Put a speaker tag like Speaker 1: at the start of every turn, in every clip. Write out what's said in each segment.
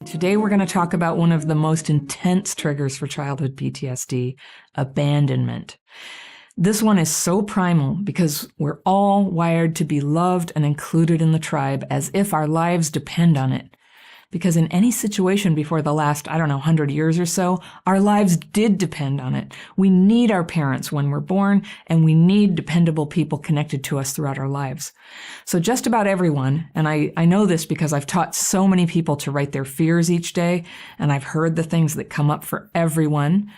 Speaker 1: Today we're going to talk about one of the most intense triggers for childhood PTSD, abandonment. This one is so primal because we're all wired to be loved and included in the tribe as if our lives depend on it. Because in any situation before the last, 100 years or so, our lives did depend on it. We need our parents when we're born, and we need dependable people connected to us throughout our lives. So just about everyone, and I know this because I've taught so many people to write their fears each day, and I've heard the things that come up for everyone.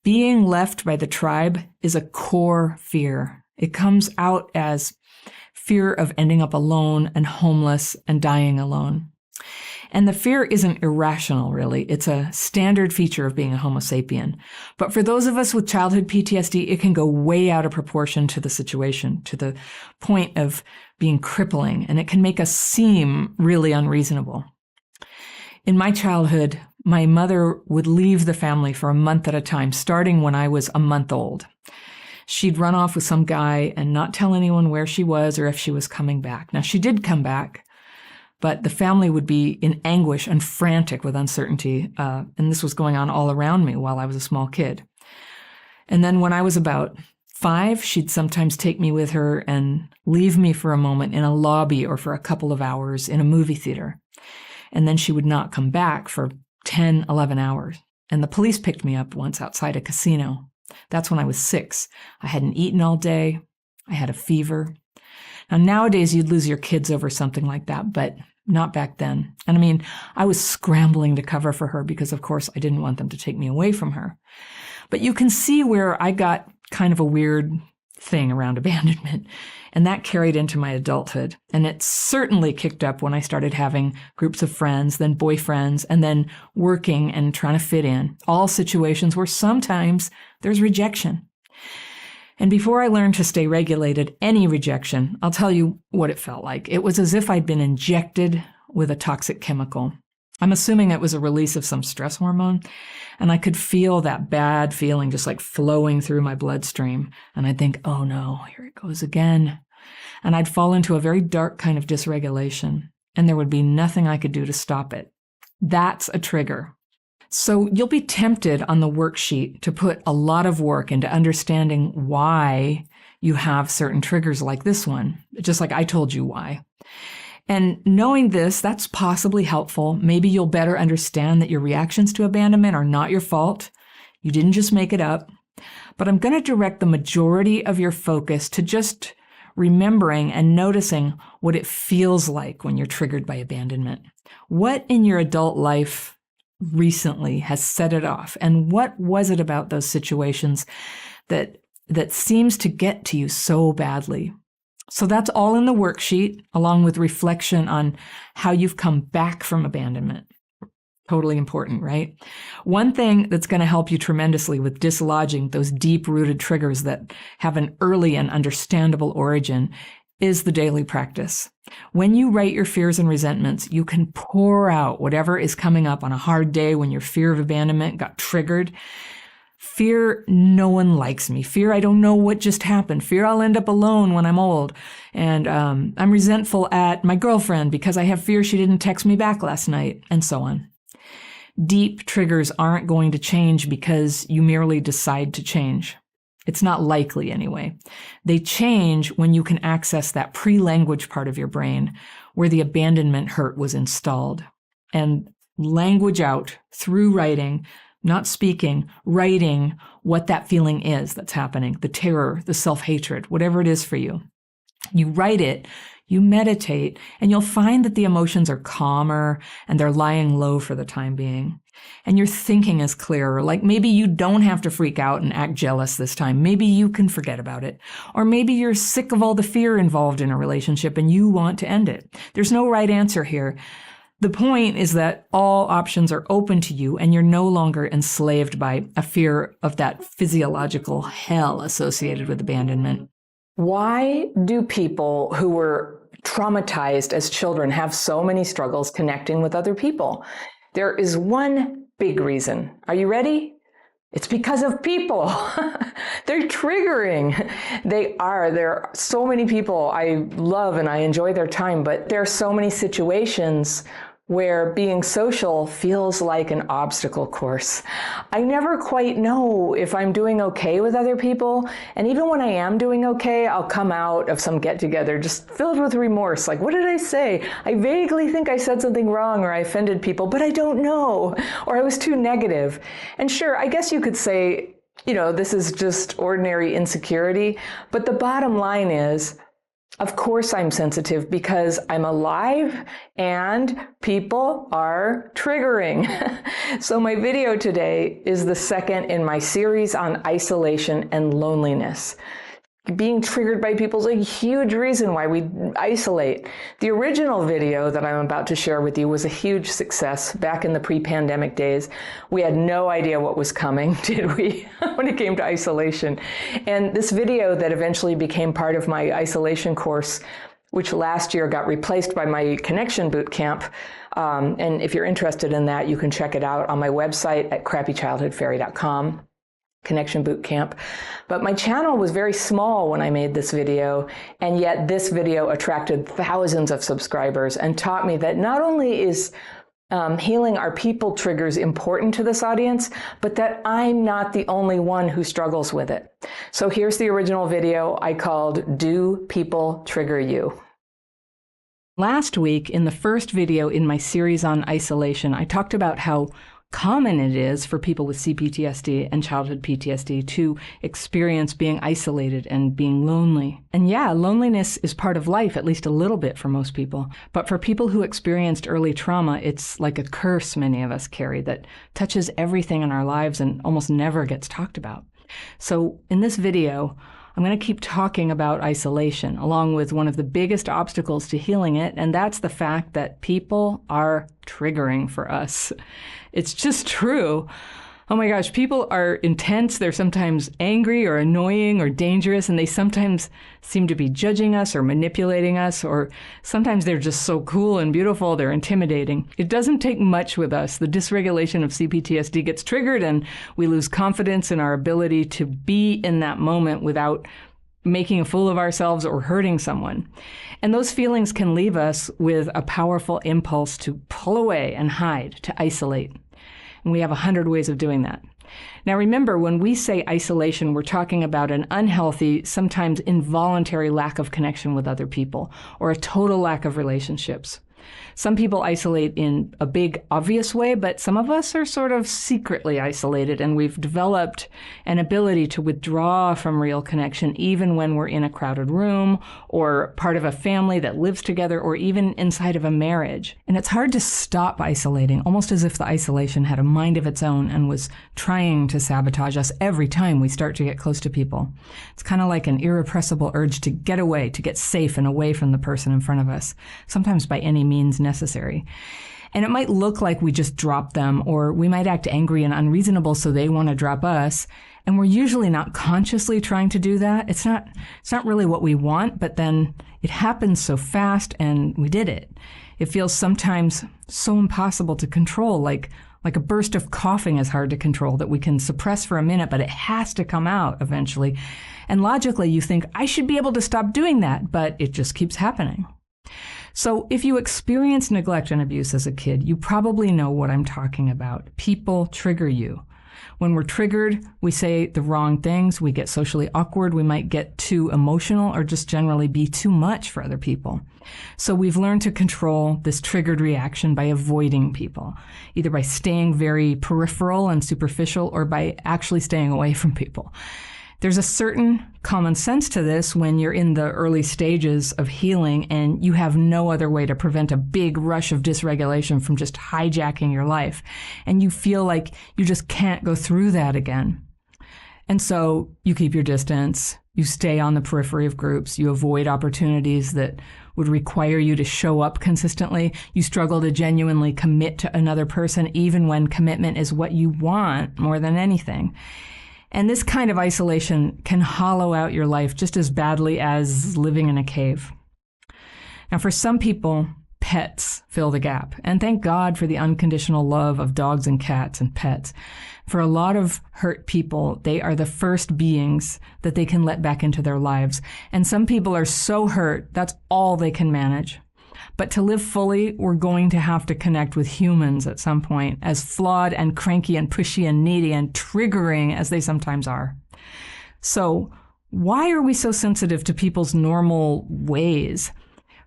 Speaker 1: Being left by the tribe is a core fear. It comes out as fear of ending up alone and homeless and dying alone. And the fear isn't irrational, really. It's a standard feature of being a Homo sapien. But for those of us with childhood PTSD, it can go way out of proportion to the situation, to the point of being crippling, and it can make us seem really unreasonable. In my childhood, my mother would leave the family for a month at a time, starting when I was a month old. She'd run off with some guy and not tell anyone where she was or if she was coming back. Now, she did come back, but the family would be in anguish and frantic with uncertainty, and this was going on all around me while I was a small kid. And then when I was about 5, she'd sometimes take me with her and leave me for a moment in a lobby or for a couple of hours in a movie theater. And then she would not come back for 10, 11 hours. And the police picked me up once outside a casino. That's when I was 6. I hadn't eaten all day. I had a fever. Now, nowadays, you'd lose your kids over something like that, but not back then. And I was scrambling to cover for her because, of course, I didn't want them to take me away from her. But you can see where I got kind of a weird thing around abandonment, and that carried into my adulthood. And it certainly kicked up when I started having groups of friends, then boyfriends, and then working and trying to fit in. All situations where sometimes there's rejection. And before I learned to stay regulated, any rejection, I'll tell you what it felt like. It was as if I'd been injected with a toxic chemical. I'm assuming it was a release of some stress hormone, and I could feel that bad feeling just like flowing through my bloodstream. And I'd think, oh no, here it goes again. And I'd fall into a very dark kind of dysregulation, and there would be nothing I could do to stop it. That's a trigger. So you'll be tempted on the worksheet to put a lot of work into understanding why you have certain triggers like this one, just like I told you why. And knowing this, that's possibly helpful. Maybe you'll better understand that your reactions to abandonment are not your fault. You didn't just make it up. But I'm going to direct the majority of your focus to just remembering and noticing what it feels like when you're triggered by abandonment. What in your adult life recently has set it off? And what was it about those situations that seems to get to you so badly? So that's all in the worksheet, along with reflection on how you've come back from abandonment. Totally important, right? One thing that's going to help you tremendously with dislodging those deep-rooted triggers that have an early and understandable origin is the daily practice. When you write your fears and resentments, you can pour out whatever is coming up on a hard day when your fear of abandonment got triggered. Fear, no one likes me. Fear, I don't know what just happened. Fear, I'll end up alone when I'm old. And I'm resentful at my girlfriend because I have fear she didn't text me back last night, and so on. Deep triggers aren't going to change because you merely decide to change. It's not likely anyway. They change when you can access that pre-language part of your brain where the abandonment hurt was installed. And language out through writing, not speaking, writing what that feeling is that's happening, the terror, the self-hatred, whatever it is for you. You write it, you meditate, and you'll find that the emotions are calmer and they're lying low for the time being. And your thinking is clearer. Like maybe you don't have to freak out and act jealous this time. Maybe you can forget about it. Or maybe you're sick of all the fear involved in a relationship and you want to end it. There's no right answer here. The point is that all options are open to you and you're no longer enslaved by a fear of that physiological hell associated with abandonment. Why do people who were traumatized as children have so many struggles connecting with other people? There is one big reason. Are you ready? It's because of people. They're triggering. There are so many people I love and I enjoy their time, but there are so many situations where being social feels like an obstacle course. I never quite know if I'm doing okay with other people, and even when I am doing okay, I'll come out of some get-together just filled with remorse. Like, what did I say? I vaguely think I said something wrong or I offended people, but I don't know, or I was too negative. And sure, I guess you could say, this is just ordinary insecurity, but the bottom line is, of course I'm sensitive because I'm alive and people are triggering. So my video today is the second in my series on isolation and loneliness. Being triggered by people is a huge reason why we isolate. The original video that I'm about to share with you was a huge success back in the pre-pandemic days. We had no idea what was coming, did we, when it came to isolation. And this video that eventually became part of my isolation course, which last year got replaced by my Connection Bootcamp. And if you're interested in that, you can check it out on my website at crappychildhoodfairy.com. Connection Bootcamp. But my channel was very small when I made this video, and yet this video attracted thousands of subscribers and taught me that not only is healing our people triggers important to this audience, but that I'm not the only one who struggles with it. So here's the original video I called Do People Trigger You? Last week, in the first video in my series on isolation, I talked about how common it is for people with CPTSD and childhood PTSD to experience being isolated and being lonely. And yeah, loneliness is part of life, at least a little bit for most people. But for people who experienced early trauma, it's like a curse many of us carry that touches everything in our lives and almost never gets talked about. So in this video, I'm going to keep talking about isolation, along with one of the biggest obstacles to healing it, and that's the fact that people are triggering for us. It's just true. Oh my gosh, people are intense. They're sometimes angry or annoying or dangerous, and they sometimes seem to be judging us or manipulating us, or sometimes they're just so cool and beautiful, they're intimidating. It doesn't take much with us. The dysregulation of CPTSD gets triggered, and we lose confidence in our ability to be in that moment without making a fool of ourselves or hurting someone. And those feelings can leave us with a powerful impulse to pull away and hide, to isolate. And we have 100 ways of doing that. Now remember, when we say isolation, we're talking about an unhealthy, sometimes involuntary lack of connection with other people, or a total lack of relationships. Some people isolate in a big, obvious way, but some of us are sort of secretly isolated, and we've developed an ability to withdraw from real connection even when we're in a crowded room, or part of a family that lives together, or even inside of a marriage. And it's hard to stop isolating, almost as if the isolation had a mind of its own and was trying to sabotage us every time we start to get close to people. It's kind of like an irrepressible urge to get away, to get safe and away from the person in front of us, sometimes by any means necessary. And it might look like we just drop them, or we might act angry and unreasonable so they want to drop us. And we're usually not consciously trying to do that. It's not really what we want, but then it happens so fast and we did it. It feels sometimes so impossible to control, like a burst of coughing is hard to control that we can suppress for a minute, but it has to come out eventually. And logically you think, I should be able to stop doing that, but it just keeps happening. So if you experienced neglect and abuse as a kid, you probably know what I'm talking about. People trigger you. When we're triggered, we say the wrong things, we get socially awkward, we might get too emotional, or just generally be too much for other people. So we've learned to control this triggered reaction by avoiding people, either by staying very peripheral and superficial, or by actually staying away from people. There's a certain common sense to this when you're in the early stages of healing and you have no other way to prevent a big rush of dysregulation from just hijacking your life. And you feel like you just can't go through that again. And so you keep your distance, you stay on the periphery of groups, you avoid opportunities that would require you to show up consistently. You struggle to genuinely commit to another person, even when commitment is what you want more than anything. And this kind of isolation can hollow out your life just as badly as living in a cave. Now, for some people, pets fill the gap. And thank God for the unconditional love of dogs and cats and pets. For a lot of hurt people, they are the first beings that they can let back into their lives. And some people are so hurt, that's all they can manage. But to live fully, we're going to have to connect with humans at some point, as flawed and cranky and pushy and needy and triggering as they sometimes are. So why are we so sensitive to people's normal ways?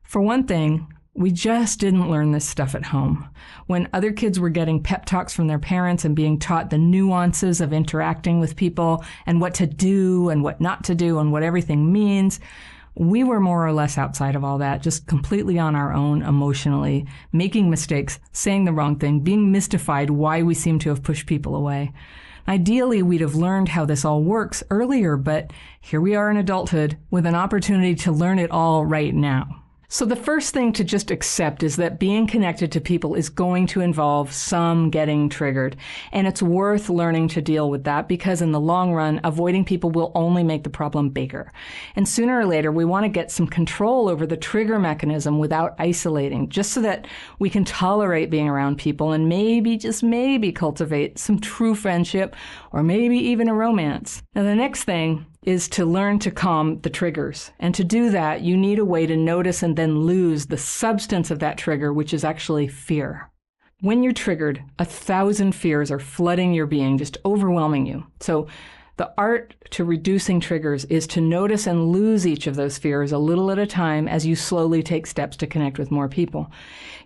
Speaker 1: For one thing, we just didn't learn this stuff at home. When other kids were getting pep talks from their parents and being taught the nuances of interacting with people and what to do and what not to do and what everything means, we were more or less outside of all that, just completely on our own emotionally, making mistakes, saying the wrong thing, being mystified why we seem to have pushed people away. Ideally, we'd have learned how this all works earlier, but here we are in adulthood with an opportunity to learn it all right now. So the first thing to just accept is that being connected to people is going to involve some getting triggered. And it's worth learning to deal with that because in the long run, avoiding people will only make the problem bigger. And sooner or later, we want to get some control over the trigger mechanism without isolating, just so that we can tolerate being around people and maybe, just maybe, cultivate some true friendship or maybe even a romance. Now, the next thing is to learn to calm the triggers. And to do that, you need a way to notice and then lose the substance of that trigger, which is actually fear. When you're triggered, 1,000 fears are flooding your being, just overwhelming you. So the art to reducing triggers is to notice and lose each of those fears a little at a time as you slowly take steps to connect with more people.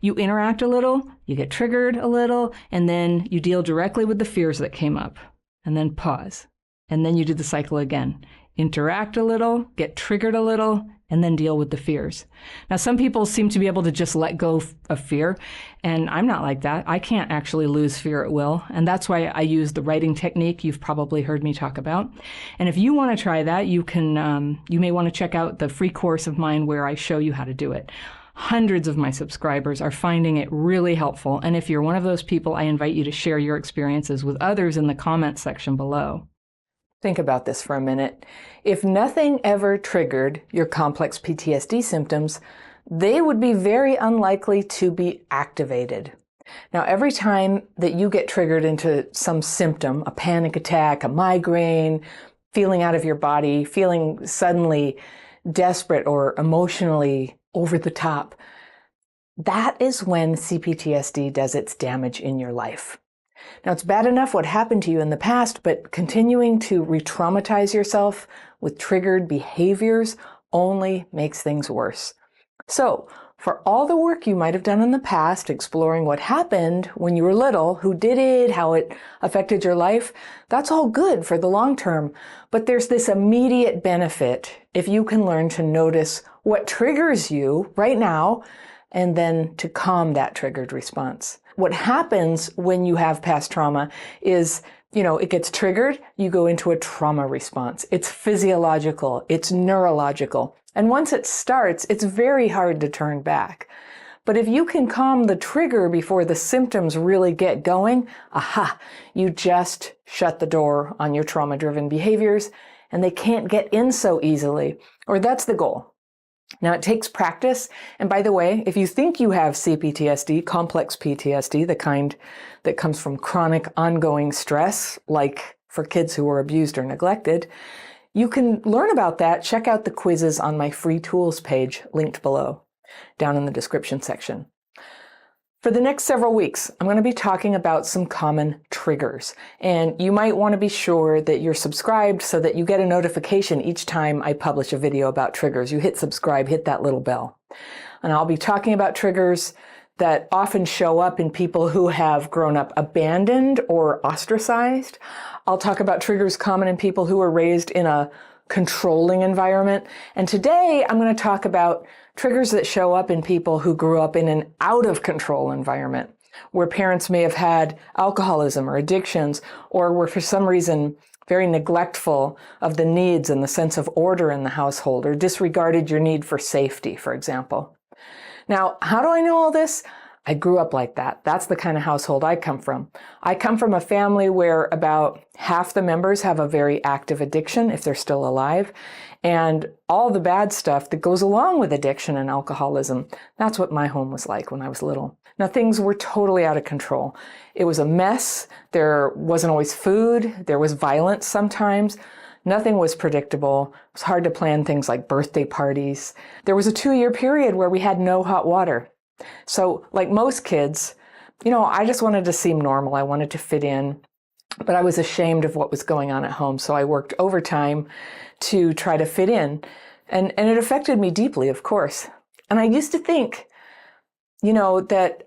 Speaker 1: You interact a little, you get triggered a little, and then you deal directly with the fears that came up. And then pause. And then you do the cycle again. Interact a little, get triggered a little, and then deal with the fears. Now, some people seem to be able to just let go of fear, and I'm not like that. I can't actually lose fear at will, and that's why I use the writing technique you've probably heard me talk about. And if you want to try that, you may want to check out the free course of mine where I show you how to do it. Hundreds of my subscribers are finding it really helpful, and if you're one of those people, I invite you to share your experiences with others in the comments section below. Think about this for a minute. If nothing ever triggered your complex PTSD symptoms, they would be very unlikely to be activated. Now, every time that you get triggered into some symptom, a panic attack, a migraine, feeling out of your body, feeling suddenly desperate or emotionally over the top, that is when CPTSD does its damage in your life. Now, it's bad enough what happened to you in the past, but continuing to re-traumatize yourself with triggered behaviors only makes things worse. So, for all the work you might have done in the past, exploring what happened when you were little, who did it, how it affected your life, that's all good for the long term. But there's this immediate benefit if you can learn to notice what triggers you right now and then to calm that triggered response. What happens when you have past trauma is, it gets triggered, you go into a trauma response. It's physiological, it's neurological. And once it starts, it's very hard to turn back. But if you can calm the trigger before the symptoms really get going, you just shut the door on your trauma-driven behaviors and they can't get in so easily. Or that's the goal. Now, it takes practice. And by the way, if you think you have CPTSD, complex PTSD, the kind that comes from chronic ongoing stress, like for kids who were abused or neglected, you can learn about that. Check out the quizzes on my free tools page linked below, down in the description section. For the next several weeks, I'm going to be talking about some common triggers, and you might want to be sure that you're subscribed so that you get a notification each time I publish a video about triggers. You hit subscribe, hit that little bell. And I'll be talking about triggers that often show up in people who have grown up abandoned or ostracized. I'll talk about triggers common in people who were raised in a controlling environment. And today I'm going to talk about triggers that show up in people who grew up in an out-of-control environment, where parents may have had alcoholism or addictions, or were for some reason very neglectful of the needs and the sense of order in the household, or disregarded your need for safety, for example. Now, how do I know all this? I grew up like that. That's the kind of household I come from. I come from a family where about half the members have a very active addiction, if they're still alive, and all the bad stuff that goes along with addiction and alcoholism. That's what my home was like when I was little. Now, things were totally out of control. It was a mess. There wasn't always food. There was violence sometimes. Nothing was predictable. It was hard to plan things like birthday parties. There was a 2-year period where we had no hot water. So like most kids, I just wanted to seem normal. I wanted to fit in, but I was ashamed of what was going on at home. So I worked overtime to try to fit in. And it affected me deeply, of course. And I used to think, that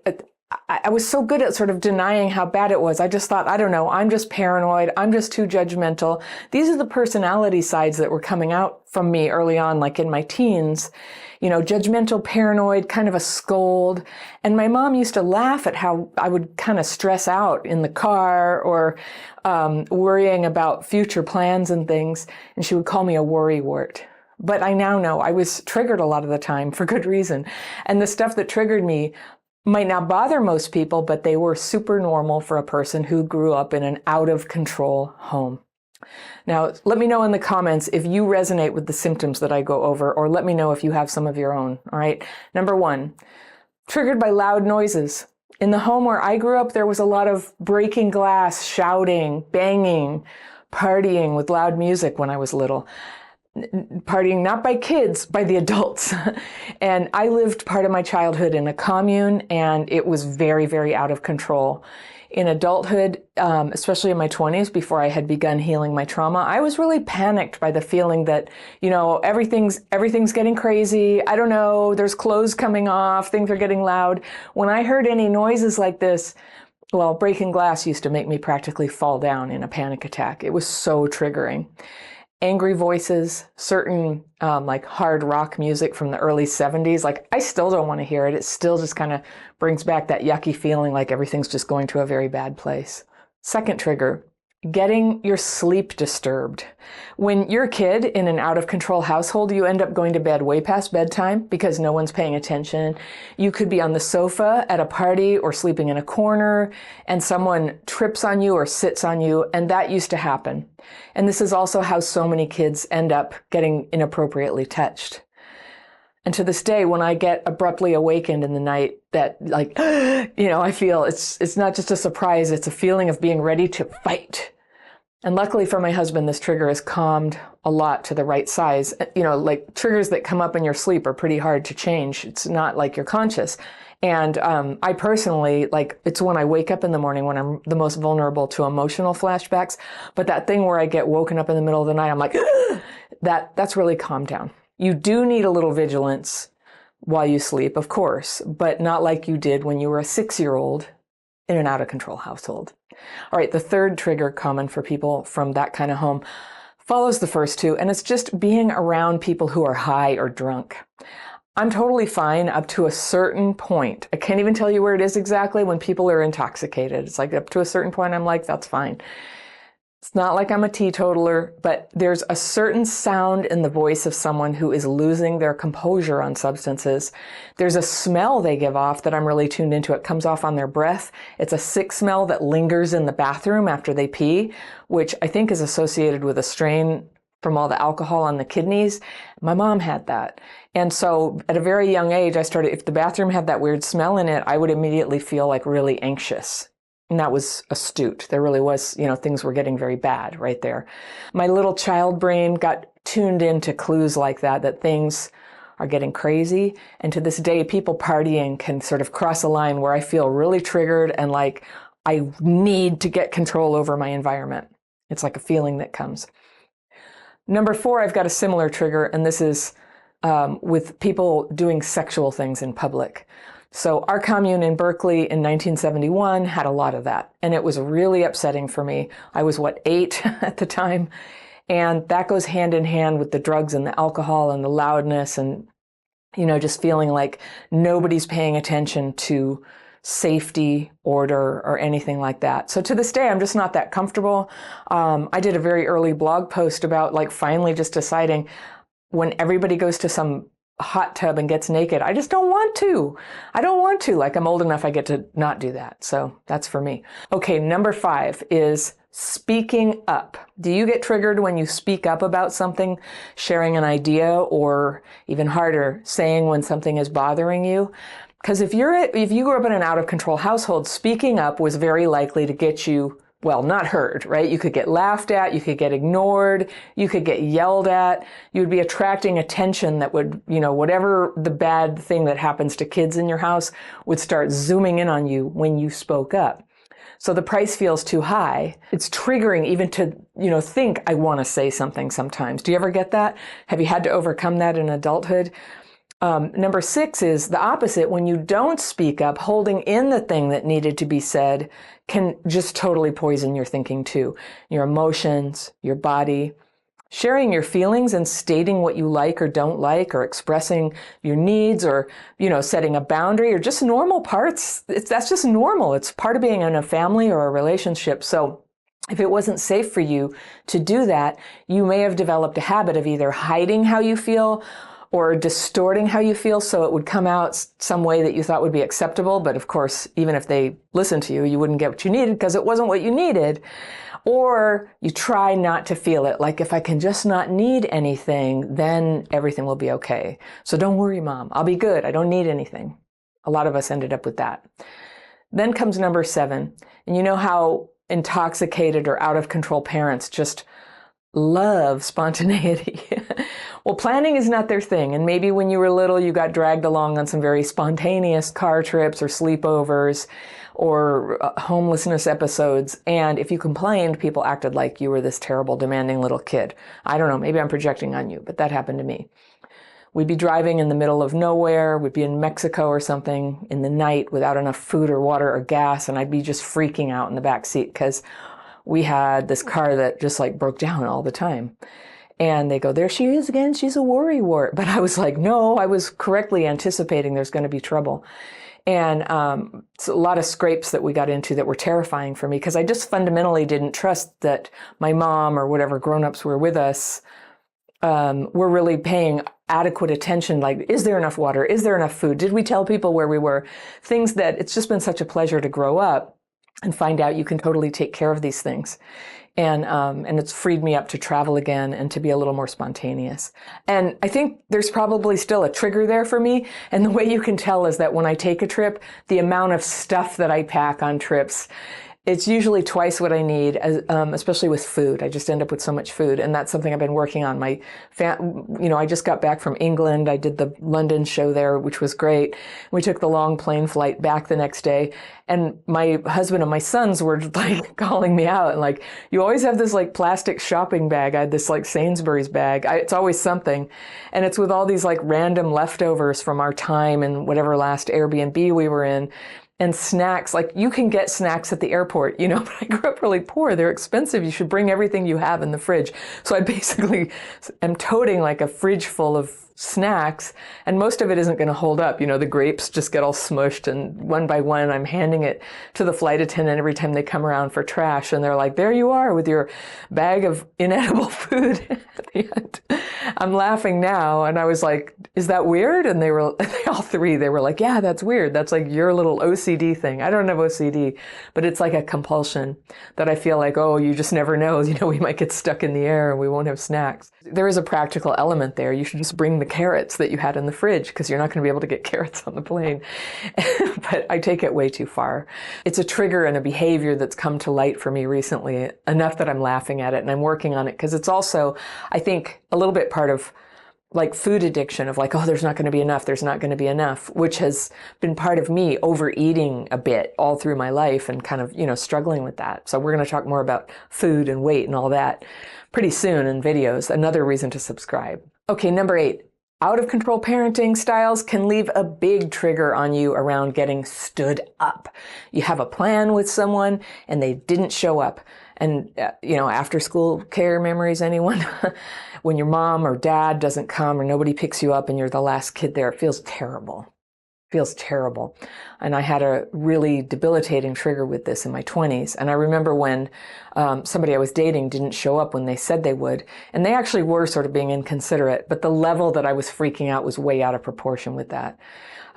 Speaker 1: I was so good at sort of denying how bad it was. I just thought, I don't know, I'm just paranoid. I'm just too judgmental. These are the personality sides that were coming out from me early on, like in my teens, judgmental, paranoid, kind of a scold. And my mom used to laugh at how I would kind of stress out in the car or worrying about future plans and things. And she would call me a worrywart. But I now know I was triggered a lot of the time for good reason. And the stuff that triggered me might not bother most people, but they were super normal for a person who grew up in an out-of-control home. Now, let me know in the comments if you resonate with the symptoms that I go over, or let me know if you have some of your own, all right? Number 1, triggered by loud noises. In the home where I grew up, there was a lot of breaking glass, shouting, banging, partying with loud music when I was little. Partying not by kids, by the adults. And I lived part of my childhood in a commune, and it was very, very out of control. In adulthood, especially in my 20s, before I had begun healing my trauma, I was really panicked by the feeling that, everything's getting crazy. I don't know, there's clothes coming off, things are getting loud. When I heard any noises like this, well, breaking glass used to make me practically fall down in a panic attack. It was so triggering. Angry voices, certain like hard rock music from the early 70s, like I still don't want to hear it. It still just kind of brings back that yucky feeling like everything's just going to a very bad place. Second trigger, getting your sleep disturbed. When you're a kid in an out-of-control household, you end up going to bed way past bedtime because no one's paying attention. You could be on the sofa at a party or sleeping in a corner, and someone trips on you or sits on you, and that used to happen. And this is also how so many kids end up getting inappropriately touched. And to this day, when I get abruptly awakened in the night, that I feel it's not just a surprise, it's a feeling of being ready to fight. And luckily for my husband, this trigger is calmed a lot to the right size. Like triggers that come up in your sleep are pretty hard to change. It's not like you're conscious. And I personally, it's when I wake up in the morning when I'm the most vulnerable to emotional flashbacks. But that thing where I get woken up in the middle of the night, I'm like, that's really calmed down. You do need a little vigilance while you sleep, of course, but not like you did when you were a 6-year-old in an out-of-control household. All right, the third trigger common for people from that kind of home follows the first two, and it's just being around people who are high or drunk. I'm totally fine up to a certain point. I can't even tell you where it is exactly when people are intoxicated. It's like up to a certain point, I'm like, that's fine. It's not like I'm a teetotaler, but there's a certain sound in the voice of someone who is losing their composure on substances. There's a smell they give off that I'm really tuned into. It comes off on their breath. It's a sick smell that lingers in the bathroom after they pee, which I think is associated with a strain from all the alcohol on the kidneys. My mom had that. And so at a very young age, if the bathroom had that weird smell in it, I would immediately feel like really anxious. And that was astute. There really was, things were getting very bad right there. My little child brain got tuned into clues like that things are getting crazy. And to this day, people partying can sort of cross a line where I feel really triggered and like I need to get control over my environment. It's like a feeling that comes. Number 4, I've got a similar trigger, and this is with people doing sexual things in public. So our commune in Berkeley in 1971 had a lot of that, and it was really upsetting for me. I was, 8 at the time, and that goes hand in hand with the drugs and the alcohol and the loudness and, just feeling like nobody's paying attention to safety, order, or anything like that. So to this day, I'm just not that comfortable. I did a very early blog post about finally just deciding when everybody goes to some hot tub and gets naked, I just don't want to. I don't want to. I'm old enough, I get to not do that. So that's for me. Okay, number 5 is speaking up. Do you get triggered when you speak up about something, sharing an idea, or even harder, saying when something is bothering you? Because if you grew up in an out-of-control household, speaking up was very likely to get you well, not heard, right? You could get laughed at, you could get ignored, you could get yelled at. You would be attracting attention that would, whatever the bad thing that happens to kids in your house would start zooming in on you when you spoke up. So the price feels too high. It's triggering even to, think I want to say something sometimes. Do you ever get that? Have you had to overcome that in adulthood? Number 6 is the opposite. When you don't speak up, holding in the thing that needed to be said can just totally poison your thinking too. Your emotions, your body. Sharing your feelings and stating what you like or don't like, or expressing your needs, or, setting a boundary, or just normal parts. That's just normal. It's part of being in a family or a relationship. So if it wasn't safe for you to do that, you may have developed a habit of either hiding how you feel or distorting how you feel so it would come out some way that you thought would be acceptable. But of course, even if they listened to you, you wouldn't get what you needed because it wasn't what you needed. Or you try not to feel it. Like, if I can just not need anything, then everything will be okay. So don't worry, Mom. I'll be good. I don't need anything. A lot of us ended up with that. Then comes number 7. And you know how intoxicated or out of control parents just love spontaneity. Well, planning is not their thing. And maybe when you were little, you got dragged along on some very spontaneous car trips or sleepovers or homelessness episodes. And if you complained, people acted like you were this terrible, demanding little kid. I don't know, maybe I'm projecting on you, but that happened to me. We'd be driving in the middle of nowhere. We'd be in Mexico or something in the night without enough food or water or gas. And I'd be just freaking out in the back seat because we had this car that just broke down all the time. And they go, there she is again. She's a worrywart. But I was like, no, I was correctly anticipating there's going to be trouble. And it's a lot of scrapes that we got into that were terrifying for me because I just fundamentally didn't trust that my mom or whatever grown-ups were with us were really paying adequate attention. Like, is there enough water? Is there enough food? Did we tell people where we were? Things that it's just been such a pleasure to grow up and find out you can totally take care of these things. And it's freed me up to travel again and to be a little more spontaneous. And I think there's probably still a trigger there for me. And the way you can tell is that when I take a trip, the amount of stuff that I pack on trips, it's usually twice what I need, especially with food. I just end up with so much food. And that's something I've been working on. I just got back from England. I did the London show there, which was great. We took the long plane flight back the next day. And my husband and my sons were calling me out and you always have this plastic shopping bag. I had this Sainsbury's bag. It's always something. And it's with all these random leftovers from our time and whatever last Airbnb we were in. And snacks, you can get snacks at the airport, but I grew up really poor. They're expensive. You should bring everything you have in the fridge. So I basically am toting a fridge full of snacks, and most of it isn't going to hold up. The grapes just get all smushed, and one by one I'm handing it to the flight attendant every time they come around for trash, and they're like, there you are with your bag of inedible food at the end. I'm laughing now, and I was like, is that weird? And they all three, they were like, yeah, that's weird. That's your little OCD thing. I don't have OCD, but it's a compulsion that I feel oh, you just never know. We might get stuck in the air and we won't have snacks. There is a practical element there. You should just bring the carrots that you had in the fridge because you're not going to be able to get carrots on the plane. But I take it way too far. It's a trigger and a behavior that's come to light for me recently, enough that I'm laughing at it and I'm working on it because it's also, I think, a little bit part of food addiction of oh, there's not going to be enough, there's not going to be enough, which has been part of me overeating a bit all through my life and kind of, struggling with that. So we're going to talk more about food and weight and all that pretty soon in videos. Another reason to subscribe. Okay, number 8. Out of control parenting styles can leave a big trigger on you around getting stood up. You have a plan with someone and they didn't show up. And, after school care memories, anyone? When your mom or dad doesn't come or nobody picks you up and you're the last kid there, it feels terrible. Feels terrible. And I had a really debilitating trigger with this in my 20s. And I remember when somebody I was dating didn't show up when they said they would. And they actually were sort of being inconsiderate, but the level that I was freaking out was way out of proportion with that.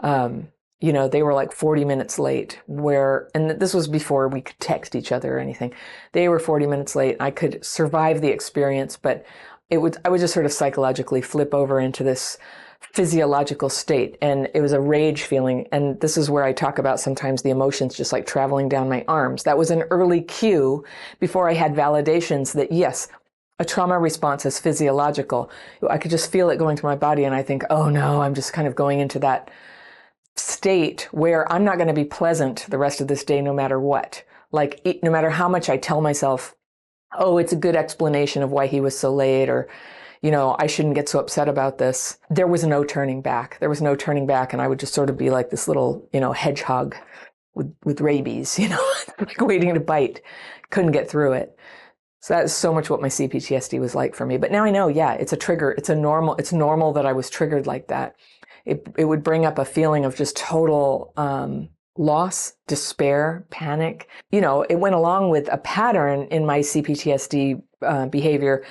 Speaker 1: They were 40 minutes late and this was before we could text each other or anything. They were 40 minutes late. I could survive the experience, but I would just sort of psychologically flip over into this
Speaker 2: physiological state, and it was a rage feeling. And this is where I talk about sometimes the emotions just like traveling down my arms. That was an early cue before I had validations that yes, a trauma response is physiological. I could just feel it going through my body, and I think, oh no, I'm just kind of going into that state where I'm not going to be pleasant the rest of this day no matter what. Like, no matter how much I tell myself, oh, it's a good explanation of why he was so late, or, you know, I shouldn't get so upset about this. There was no turning back. There was no turning back. And I would just sort of be like this little, you know, hedgehog with rabies, you know, like waiting to bite. Couldn't get through it. So that is so much what my CPTSD was like for me. But now I know, yeah, it's a trigger. It's normal that I was triggered like that. It would bring up a feeling of just total loss, despair, panic. You know, it went along with a pattern in my CPTSD behavior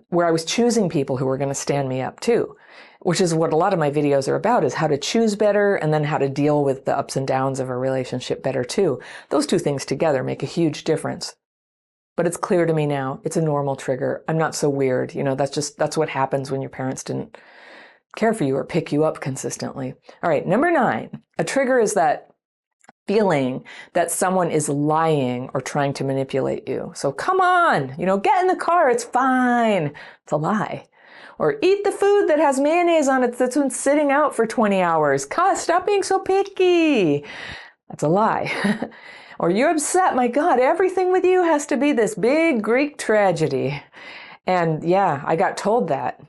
Speaker 2: where I was choosing people who were going to stand me up too, which is what a lot of my videos are about, is how to choose better and then how to deal with the ups and downs of a relationship better too. Those two things together make a huge difference. But it's clear to me now, it's a normal trigger. I'm not so weird. You know, that's what happens when your parents didn't care for you or pick you up consistently. All right, number 9, a trigger is that feeling that someone is lying or trying to manipulate you. So come on, you know, get in the car, it's fine. It's a lie. Or eat the food that has mayonnaise on it that's been sitting out for 20 hours. Stop being so picky. That's a lie. Or you're upset, my God, everything with you has to be this big Greek tragedy. And yeah, I got told that.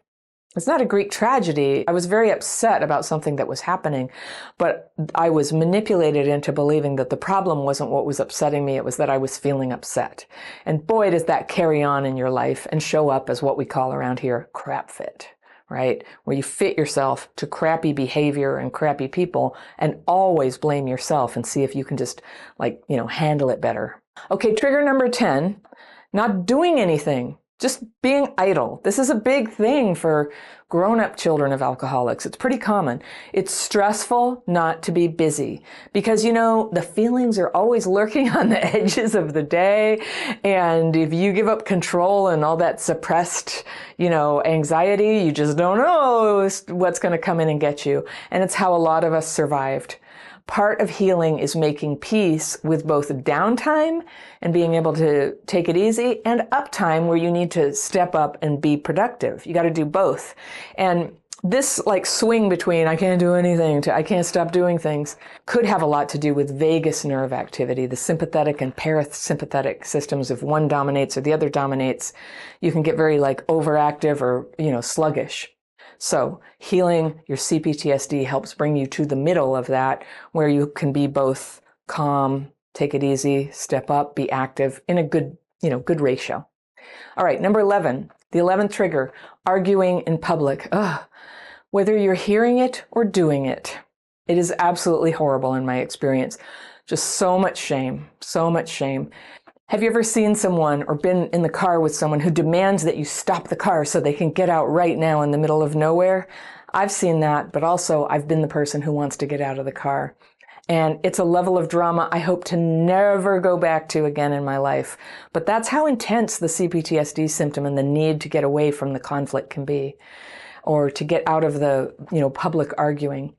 Speaker 2: It's not a Greek tragedy. I was very upset about something that was happening, but I was manipulated into believing that the problem wasn't what was upsetting me. It was that I was feeling upset. And boy, does that carry on in your life and show up as what we call around here crap fit, right? Where you fit yourself to crappy behavior and crappy people and always blame yourself and see if you can just handle it better. Okay, trigger number 10, not doing anything. Just being idle. This is a big thing for grown-up children of alcoholics. It's pretty common. It's stressful not to be busy because, you know, the feelings are always lurking on the edges of the day. And if you give up control and all that suppressed, you know, anxiety, you just don't know what's going to come in and get you. And it's how a lot of us survived. Part of healing is making peace with both downtime and being able to take it easy and uptime where you need to step up and be productive. You got to do both. And this swing between I can't do anything to I can't stop doing things could have a lot to do with vagus nerve activity, the sympathetic and parasympathetic systems. If one dominates or the other dominates, you can get very overactive or, you know, sluggish. So healing your CPTSD helps bring you to the middle of that, where you can be both calm, take it easy, step up, be active in a good ratio. All right, number 11, the 11th trigger, arguing in public. Whether you're hearing it or doing it, it is absolutely horrible in my experience. Just so much shame, so much shame. Have you ever seen someone or been in the car with someone who demands that you stop the car so they can get out right now in the middle of nowhere? I've seen that, but also I've been the person who wants to get out of the car. And it's a level of drama I hope to never go back to again in my life. But that's how intense the CPTSD symptom and the need to get away from the conflict can be, or to get out of the, public arguing.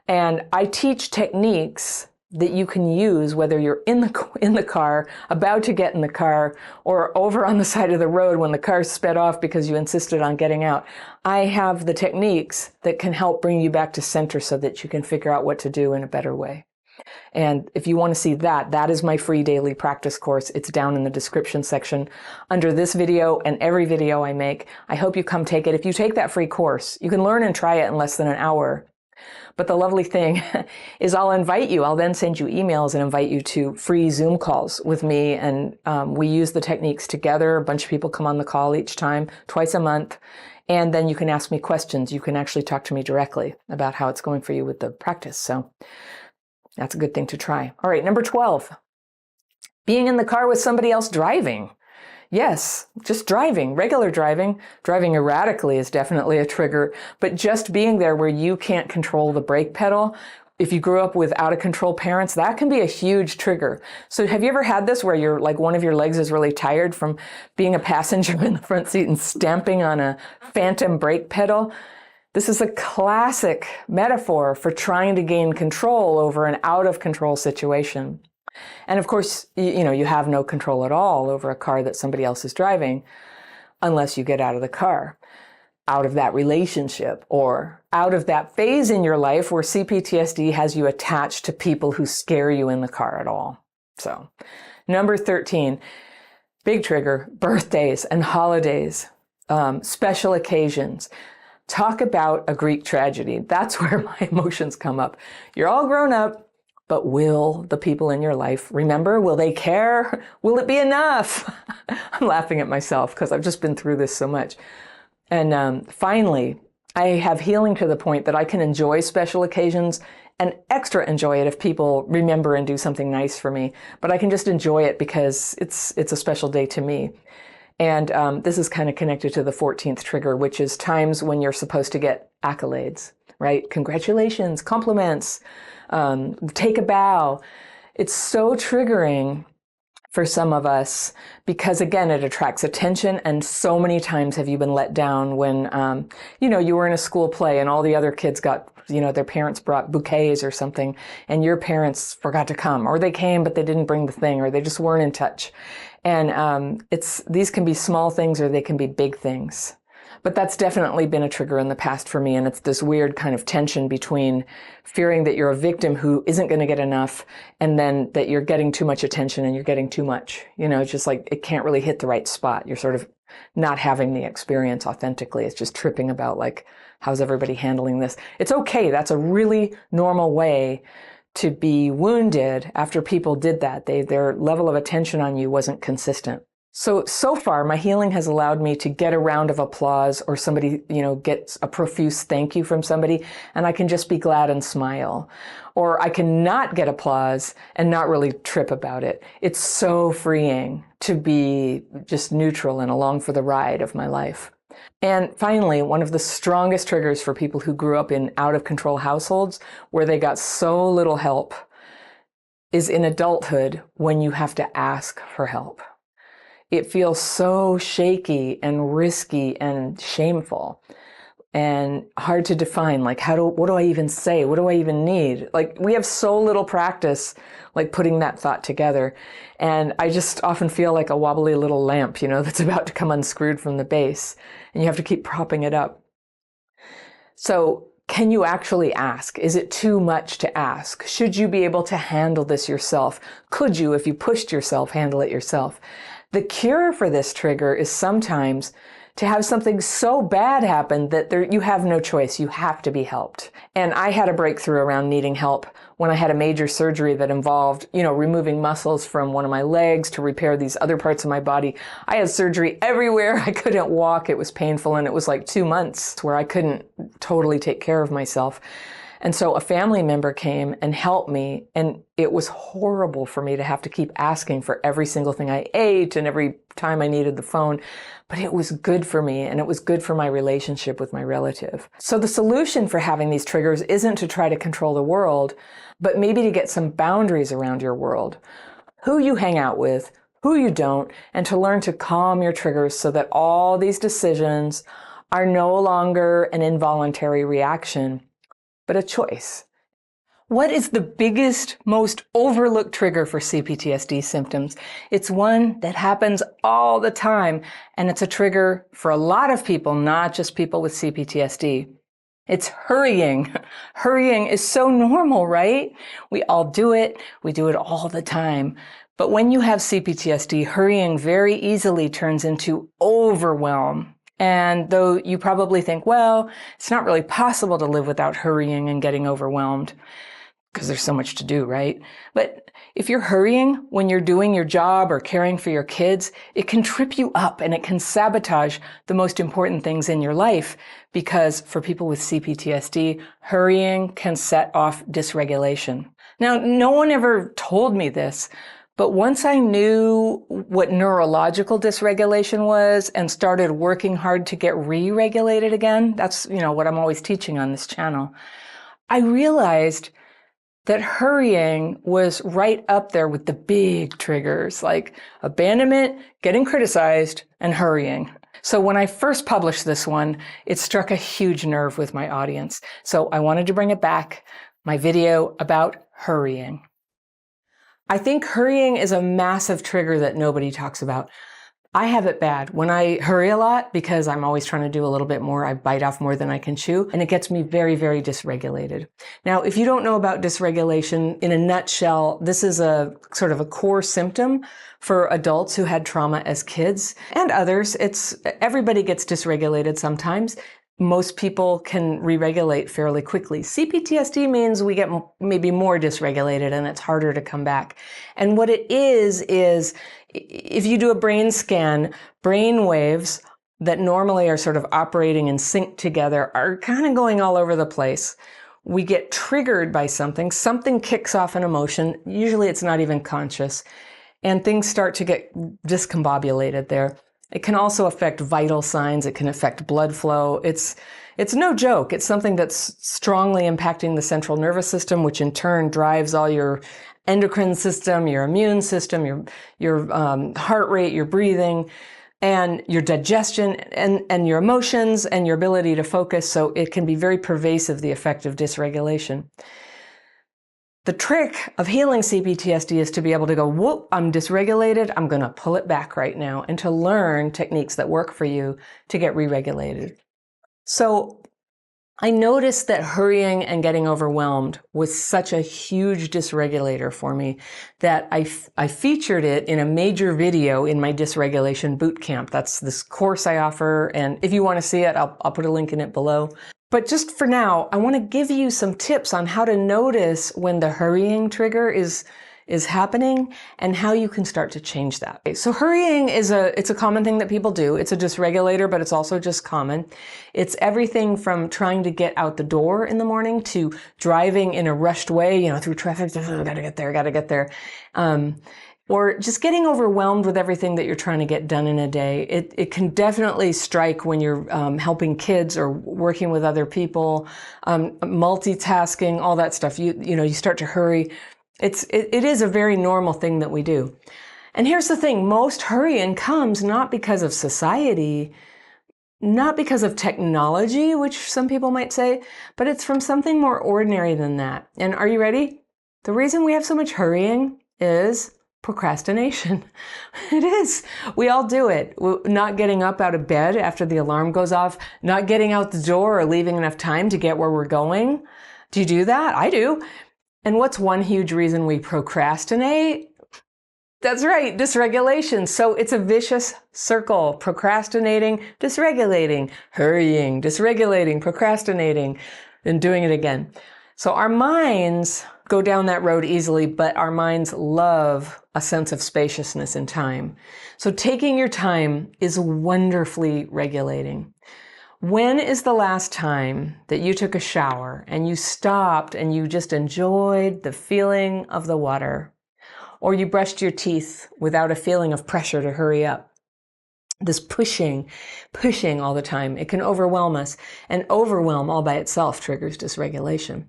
Speaker 2: And I teach techniques that you can use whether you're in the car, about to get in the car, or over on the side of the road when the car sped off because you insisted on getting out. I have the techniques that can help bring you back to center so that you can figure out what to do in a better way. And if you want to see that is my free daily practice course. It's down in the description section under this video and every video I make. I hope you come take it. If you take that free course, you can learn and try it in less than an hour. But the lovely thing is I'll then send you emails and invite you to free Zoom calls with me. And we use the techniques together. A bunch of people come on the call each time, twice a month. And then you can ask me questions. You can actually talk to me directly about how it's going for you with the practice. So that's a good thing to try. All right, number 12, being in the car with somebody else driving. Yes, just driving, regular driving. Driving erratically is definitely a trigger, but just being there where you can't control the brake pedal. If you grew up with out of control parents, that can be a huge trigger. So have you ever had this where you're one of your legs is really tired from being a passenger in the front seat and stamping on a phantom brake pedal? This is a classic metaphor for trying to gain control over an out of control situation. And of course, you have no control at all over a car that somebody else is driving unless you get out of the car, out of that relationship, or out of that phase in your life where CPTSD has you attached to people who scare you in the car at all. So, number 13, big trigger, birthdays and holidays, special occasions. Talk about a Greek tragedy. That's where my emotions come up. You're all grown up, but will the people in your life remember? Will they care? Will it be enough? I'm laughing at myself because I've just been through this so much. And finally, I have healing to the point that I can enjoy special occasions and extra enjoy it if people remember and do something nice for me. But I can just enjoy it because it's a special day to me. And this is kind of connected to the 14th trigger, which is times when you're supposed to get accolades, right? Congratulations, compliments, take a bow. It's so triggering for some of us because, again, it attracts attention. And so many times have you been let down when, you were in a school play and all the other kids got, their parents brought bouquets or something and your parents forgot to come, or they came, but they didn't bring the thing, or they just weren't in touch. And these can be small things or they can be big things. But that's definitely been a trigger in the past for me. And it's this weird kind of tension between fearing that you're a victim who isn't going to get enough and then that you're getting too much attention and you're getting too much. It's just like it can't really hit the right spot. You're sort of not having the experience authentically. It's just tripping about like, how's everybody handling this? It's okay. That's a really normal way to be wounded after people did that. Their level of attention on you wasn't consistent. So far, my healing has allowed me to get a round of applause or somebody, gets a profuse thank you from somebody, and I can just be glad and smile. Or I can not get applause and not really trip about it. It's so freeing to be just neutral and along for the ride of my life. And finally, one of the strongest triggers for people who grew up in out-of-control households where they got so little help is in adulthood when you have to ask for help. It feels so shaky and risky and shameful and hard to define. Like, what do I even say? What do I even need? Like, we have so little practice, like putting that thought together. And I just often feel like a wobbly little lamp, that's about to come unscrewed from the base and you have to keep propping it up. So can you actually ask? Is it too much to ask? Should you be able to handle this yourself? Could you, if you pushed yourself, handle it yourself? The cure for this trigger is sometimes to have something so bad happen that you have no choice. You have to be helped. And I had a breakthrough around needing help when I had a major surgery that involved, removing muscles from one of my legs to repair these other parts of my body. I had surgery everywhere. I couldn't walk. It was painful. And it was like 2 months where I couldn't totally take care of myself. And so a family member came and helped me, and it was horrible for me to have to keep asking for every single thing I ate and every time I needed the phone. But it was good for me, and it was good for my relationship with my relative. So the solution for having these triggers isn't to try to control the world, but maybe to get some boundaries around your world. Who you hang out with, who you don't, and to learn to calm your triggers so that all these decisions are no longer an involuntary reaction, but a choice. What is the biggest, most overlooked trigger for CPTSD symptoms? It's one that happens all the time, and it's a trigger for a lot of people, not just people with CPTSD. It's hurrying. Hurrying is so normal, right? We all do it. We do it all the time. But when you have CPTSD, hurrying very easily turns into overwhelm. And though you probably think, well, it's not really possible to live without hurrying and getting overwhelmed because there's so much to do, right? But if you're hurrying when you're doing your job or caring for your kids, it can trip you up and it can sabotage the most important things in your life because for people with CPTSD, hurrying can set off dysregulation. Now, no one ever told me this, but once I knew what neurological dysregulation was and started working hard to get re-regulated again, that's, what I'm always teaching on this channel, I realized that hurrying was right up there with the big triggers like abandonment, getting criticized, and hurrying. So when I first published this one, it struck a huge nerve with my audience. So I wanted to bring it back, my video about hurrying. I think hurrying is a massive trigger that nobody talks about. I have it bad. When I hurry a lot, because I'm always trying to do a little bit more, I bite off more than I can chew, and it gets me very, very dysregulated. Now, if you don't know about dysregulation, in a nutshell, this is a sort of a core symptom for adults who had trauma as kids and others. Everybody gets dysregulated sometimes. Most people can re-regulate fairly quickly. CPTSD means we get maybe more dysregulated and it's harder to come back. And what it is if you do a brain scan, brain waves that normally are sort of operating in sync together are kind of going all over the place. We get triggered by something kicks off an emotion. Usually it's not even conscious, and things start to get discombobulated there. It can also affect vital signs. It can affect blood flow. It's no joke. It's something that's strongly impacting the central nervous system, which in turn drives all your endocrine system, your immune system, your heart rate, your breathing, and your digestion, and your emotions, and your ability to focus. So it can be very pervasive, the effect of dysregulation. The trick of healing CPTSD is to be able to go, whoop, I'm dysregulated, I'm going to pull it back right now, and to learn techniques that work for you to get re-regulated. So I noticed that hurrying and getting overwhelmed was such a huge dysregulator for me that I featured it in a major video in my dysregulation bootcamp. That's this course I offer, and if you want to see it, I'll put a link in it below. But just for now, I want to give you some tips on how to notice when the hurrying trigger is happening and how you can start to change that. So hurrying it's a common thing that people do. It's a dysregulator, but it's also just common. It's everything from trying to get out the door in the morning to driving in a rushed way, through traffic, gotta get there. Or just getting overwhelmed with everything that you're trying to get done in a day. It can definitely strike when you're helping kids or working with other people, multitasking, all that stuff. You start to hurry. It is a very normal thing that we do. And here's the thing, most hurrying comes not because of society, not because of technology, which some people might say, but it's from something more ordinary than that. And are you ready? The reason we have so much hurrying is procrastination. It is. We all do it. Not getting up out of bed after the alarm goes off, not getting out the door or leaving enough time to get where we're going. Do you do that? I do. And what's one huge reason we procrastinate? That's right, dysregulation. So it's a vicious circle. Procrastinating, dysregulating, hurrying, dysregulating, procrastinating, and doing it again. So our minds go down that road easily, but our minds love a sense of spaciousness in time. So taking your time is wonderfully regulating. When is the last time that you took a shower and you stopped and you just enjoyed the feeling of the water? Or you brushed your teeth without a feeling of pressure to hurry up? This pushing all the time, it can overwhelm us, and overwhelm all by itself triggers dysregulation.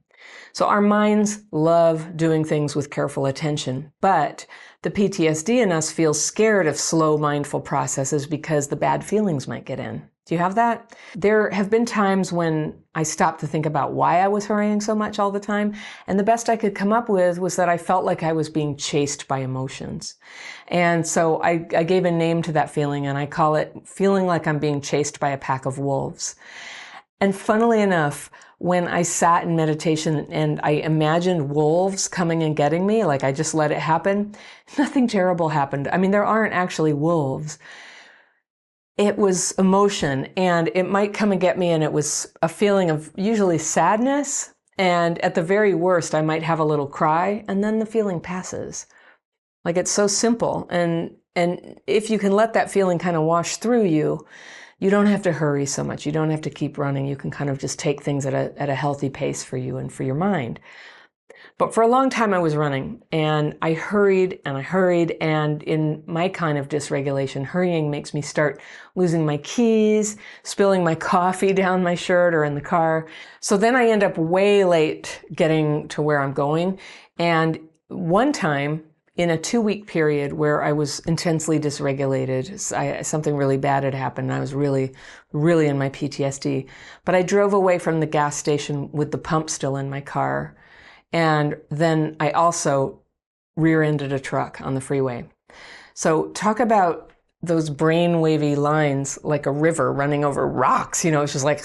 Speaker 2: So our minds love doing things with careful attention, but the PTSD in us feels scared of slow, mindful processes because the bad feelings might get in. Do you have that? There have been times when I stopped to think about why I was hurrying so much all the time, and the best I could come up with was that I felt like I was being chased by emotions. And so I gave a name to that feeling, and I call it feeling like I'm being chased by a pack of wolves. And funnily enough, when I sat in meditation and I imagined wolves coming and getting me, like I just let it happen, nothing terrible happened. I mean, there aren't actually wolves. It was emotion, and it might come and get me, and it was a feeling of usually sadness, and at the very worst, I might have a little cry, and then the feeling passes. Like, it's so simple, and if you can let that feeling kind of wash through you, you don't have to hurry so much. You don't have to keep running. You can kind of just take things at a healthy pace for you and for your mind. But for a long time I was running, and I hurried, and in my kind of dysregulation, hurrying makes me start losing my keys, spilling my coffee down my shirt or in the car. So then I end up way late getting to where I'm going. And one time in a 2-week period where I was intensely dysregulated. Something really bad had happened. I was really, really in my PTSD. But I drove away from the gas station with the pump still in my car. And then I also rear-ended a truck on the freeway. So talk about those brain-wavy lines like a river running over rocks. It's just like...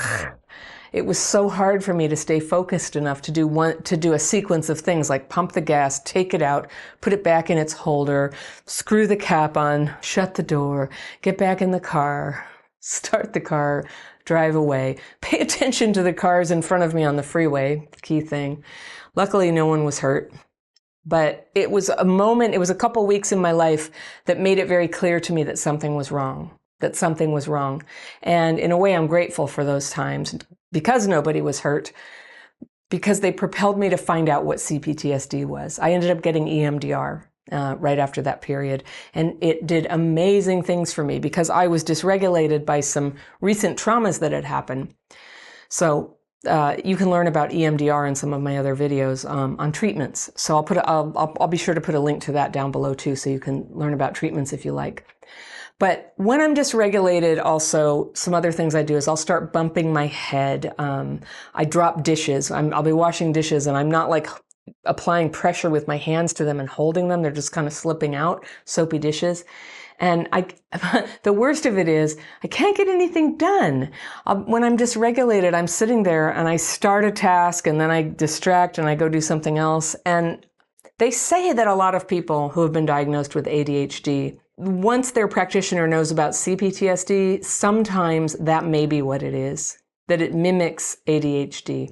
Speaker 2: It was so hard for me to stay focused enough to do a sequence of things like pump the gas, take it out, put it back in its holder, screw the cap on, shut the door, get back in the car, start the car, drive away, pay attention to the cars in front of me on the freeway, the key thing. Luckily, no one was hurt. But it was a couple weeks in my life that made it very clear to me that something was wrong. And in a way, I'm grateful for those times because nobody was hurt, because they propelled me to find out what CPTSD was. I ended up getting EMDR right after that period, and it did amazing things for me because I was dysregulated by some recent traumas that had happened. So you can learn about EMDR in some of my other videos on treatments. So I'll be sure to put a link to that down below too, so you can learn about treatments if you like. But when I'm dysregulated, also, some other things I do is I'll start bumping my head. I drop dishes. I'll be washing dishes, and I'm not like applying pressure with my hands to them and holding them. They're just kind of slipping out, soapy dishes. And the worst of it is I can't get anything done. When I'm dysregulated, I'm sitting there and I start a task and then I distract and I go do something else. And they say that a lot of people who have been diagnosed with ADHD, once their practitioner knows about CPTSD, sometimes that may be what it is, that it mimics ADHD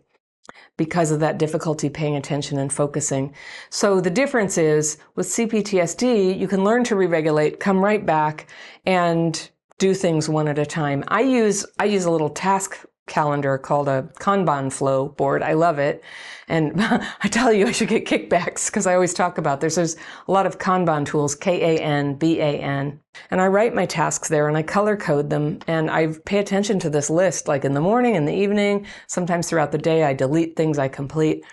Speaker 2: because of that difficulty paying attention and focusing. So the difference is with CPTSD, you can learn to re-regulate, come right back, and do things one at a time. I use a little task calendar called a Kanban flow board. I love it. And I tell you, I should get kickbacks because I always talk about this. There's a lot of Kanban tools, Kanban. And I write my tasks there and I color code them. And I pay attention to this list, like in the morning, in the evening, sometimes throughout the day. I delete things I complete.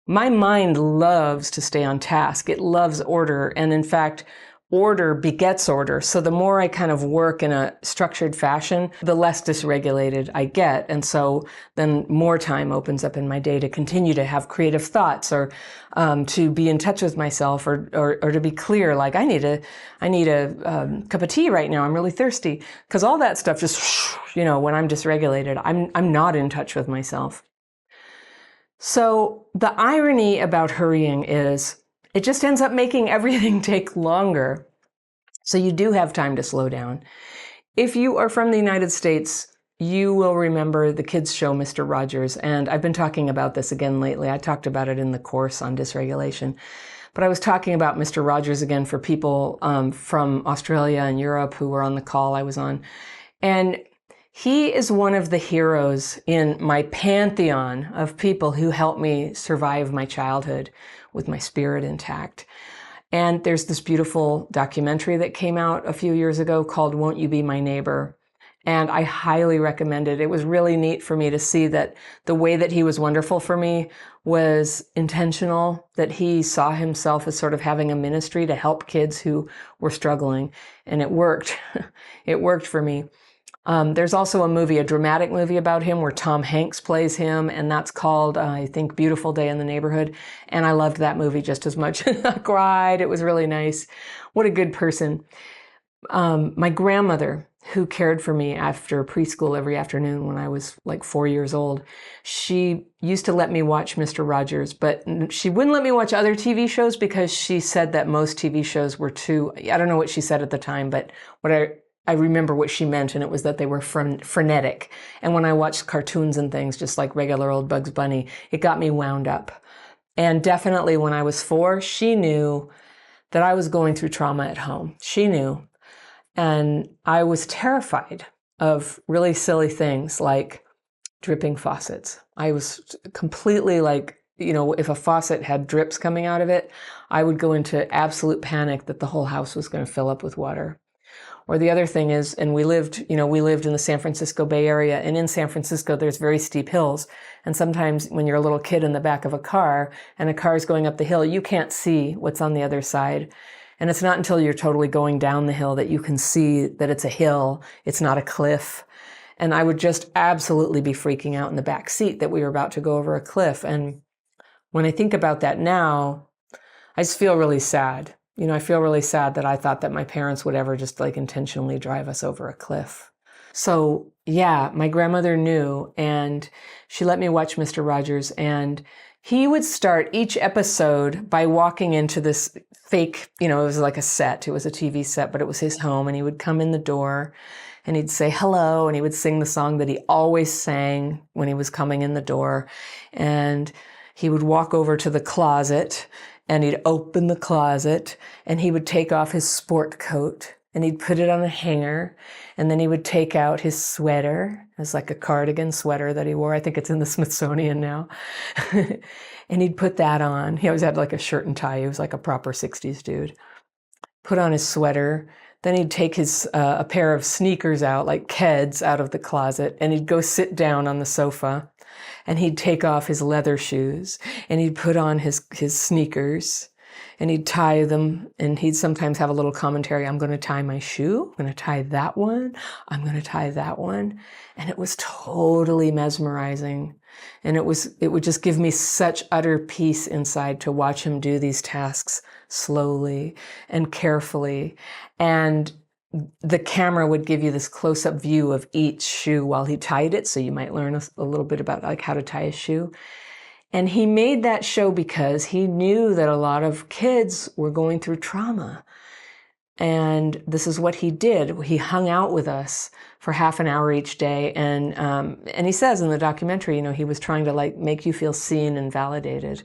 Speaker 2: My mind loves to stay on task. It loves order. And in fact, order begets order. So the more I kind of work in a structured fashion, the less dysregulated I get. And so then more time opens up in my day to continue to have creative thoughts or to be in touch with myself or to be clear, like I need a cup of tea right now. I'm really thirsty. Because all that stuff just, when I'm dysregulated, I'm not in touch with myself. So the irony about hurrying is it just ends up making everything take longer. So you do have time to slow down. If you are from the United States, you will remember the kids' show, Mr. Rogers. And I've been talking about this again lately. I talked about it in the course on dysregulation. But I was talking about Mr. Rogers again for people from Australia and Europe who were on the call I was on. And he is one of the heroes in my pantheon of people who helped me survive my childhood with my spirit intact. And there's this beautiful documentary that came out a few years ago called Won't You Be My Neighbor? And I highly recommend it. It was really neat for me to see that the way that he was wonderful for me was intentional, that he saw himself as sort of having a ministry to help kids who were struggling. And it worked. It worked for me. There's also a dramatic movie about him where Tom Hanks plays him, and that's called, I think, Beautiful Day in the Neighborhood. And I loved that movie just as much. I cried. It was really nice. What a good person. My grandmother, who cared for me after preschool every afternoon when I was like 4 years old, she used to let me watch Mr. Rogers, but she wouldn't let me watch other TV shows because she said that most TV shows were too, I don't know what she said at the time, but I remember what she meant, and it was that they were frenetic. And when I watched cartoons and things, just like regular old Bugs Bunny, it got me wound up. And definitely when I was 4, she knew that I was going through trauma at home. She knew. And I was terrified of really silly things like dripping faucets. I was completely like, if a faucet had drips coming out of it, I would go into absolute panic that the whole house was going to fill up with water. Or the other thing is, and we lived in the San Francisco Bay Area, and in San Francisco, there's very steep hills. And sometimes when you're a little kid in the back of a car and a car is going up the hill, you can't see what's on the other side. And it's not until you're totally going down the hill that you can see that it's a hill. It's not a cliff. And I would just absolutely be freaking out in the back seat that we were about to go over a cliff. And when I think about that now, I just feel really sad. I feel really sad that I thought that my parents would ever just like intentionally drive us over a cliff. So yeah, my grandmother knew, and she let me watch Mr. Rogers, and he would start each episode by walking into this fake, it was like a set. It was a TV set, but it was his home, and he would come in the door and he'd say hello, and he would sing the song that he always sang when he was coming in the door. And he would walk over to the closet, and he'd open the closet, and he would take off his sport coat, and he'd put it on a hanger, and then he would take out his sweater. It was like a cardigan sweater that he wore. I think it's in the Smithsonian now. And he'd put that on. He always had like a shirt and tie. He was like a proper 60s dude. Put on his sweater. Then he'd take his a pair of sneakers out, like Keds, out of the closet, and he'd go sit down on the sofa. And he'd take off his leather shoes, and he'd put on his sneakers, and he'd tie them, and he'd sometimes have a little commentary. I'm going to tie my shoe. I'm going to tie that one. I'm going to tie that one. And it was totally mesmerizing. And it would just give me such utter peace inside to watch him do these tasks slowly and carefully. And the camera would give you this close-up view of each shoe while he tied it, so you might learn a little bit about like how to tie a shoe. And he made that show because he knew that a lot of kids were going through trauma. And this is what he did. He hung out with us for half an hour each day. And he says in the documentary, he was trying to like make you feel seen and validated.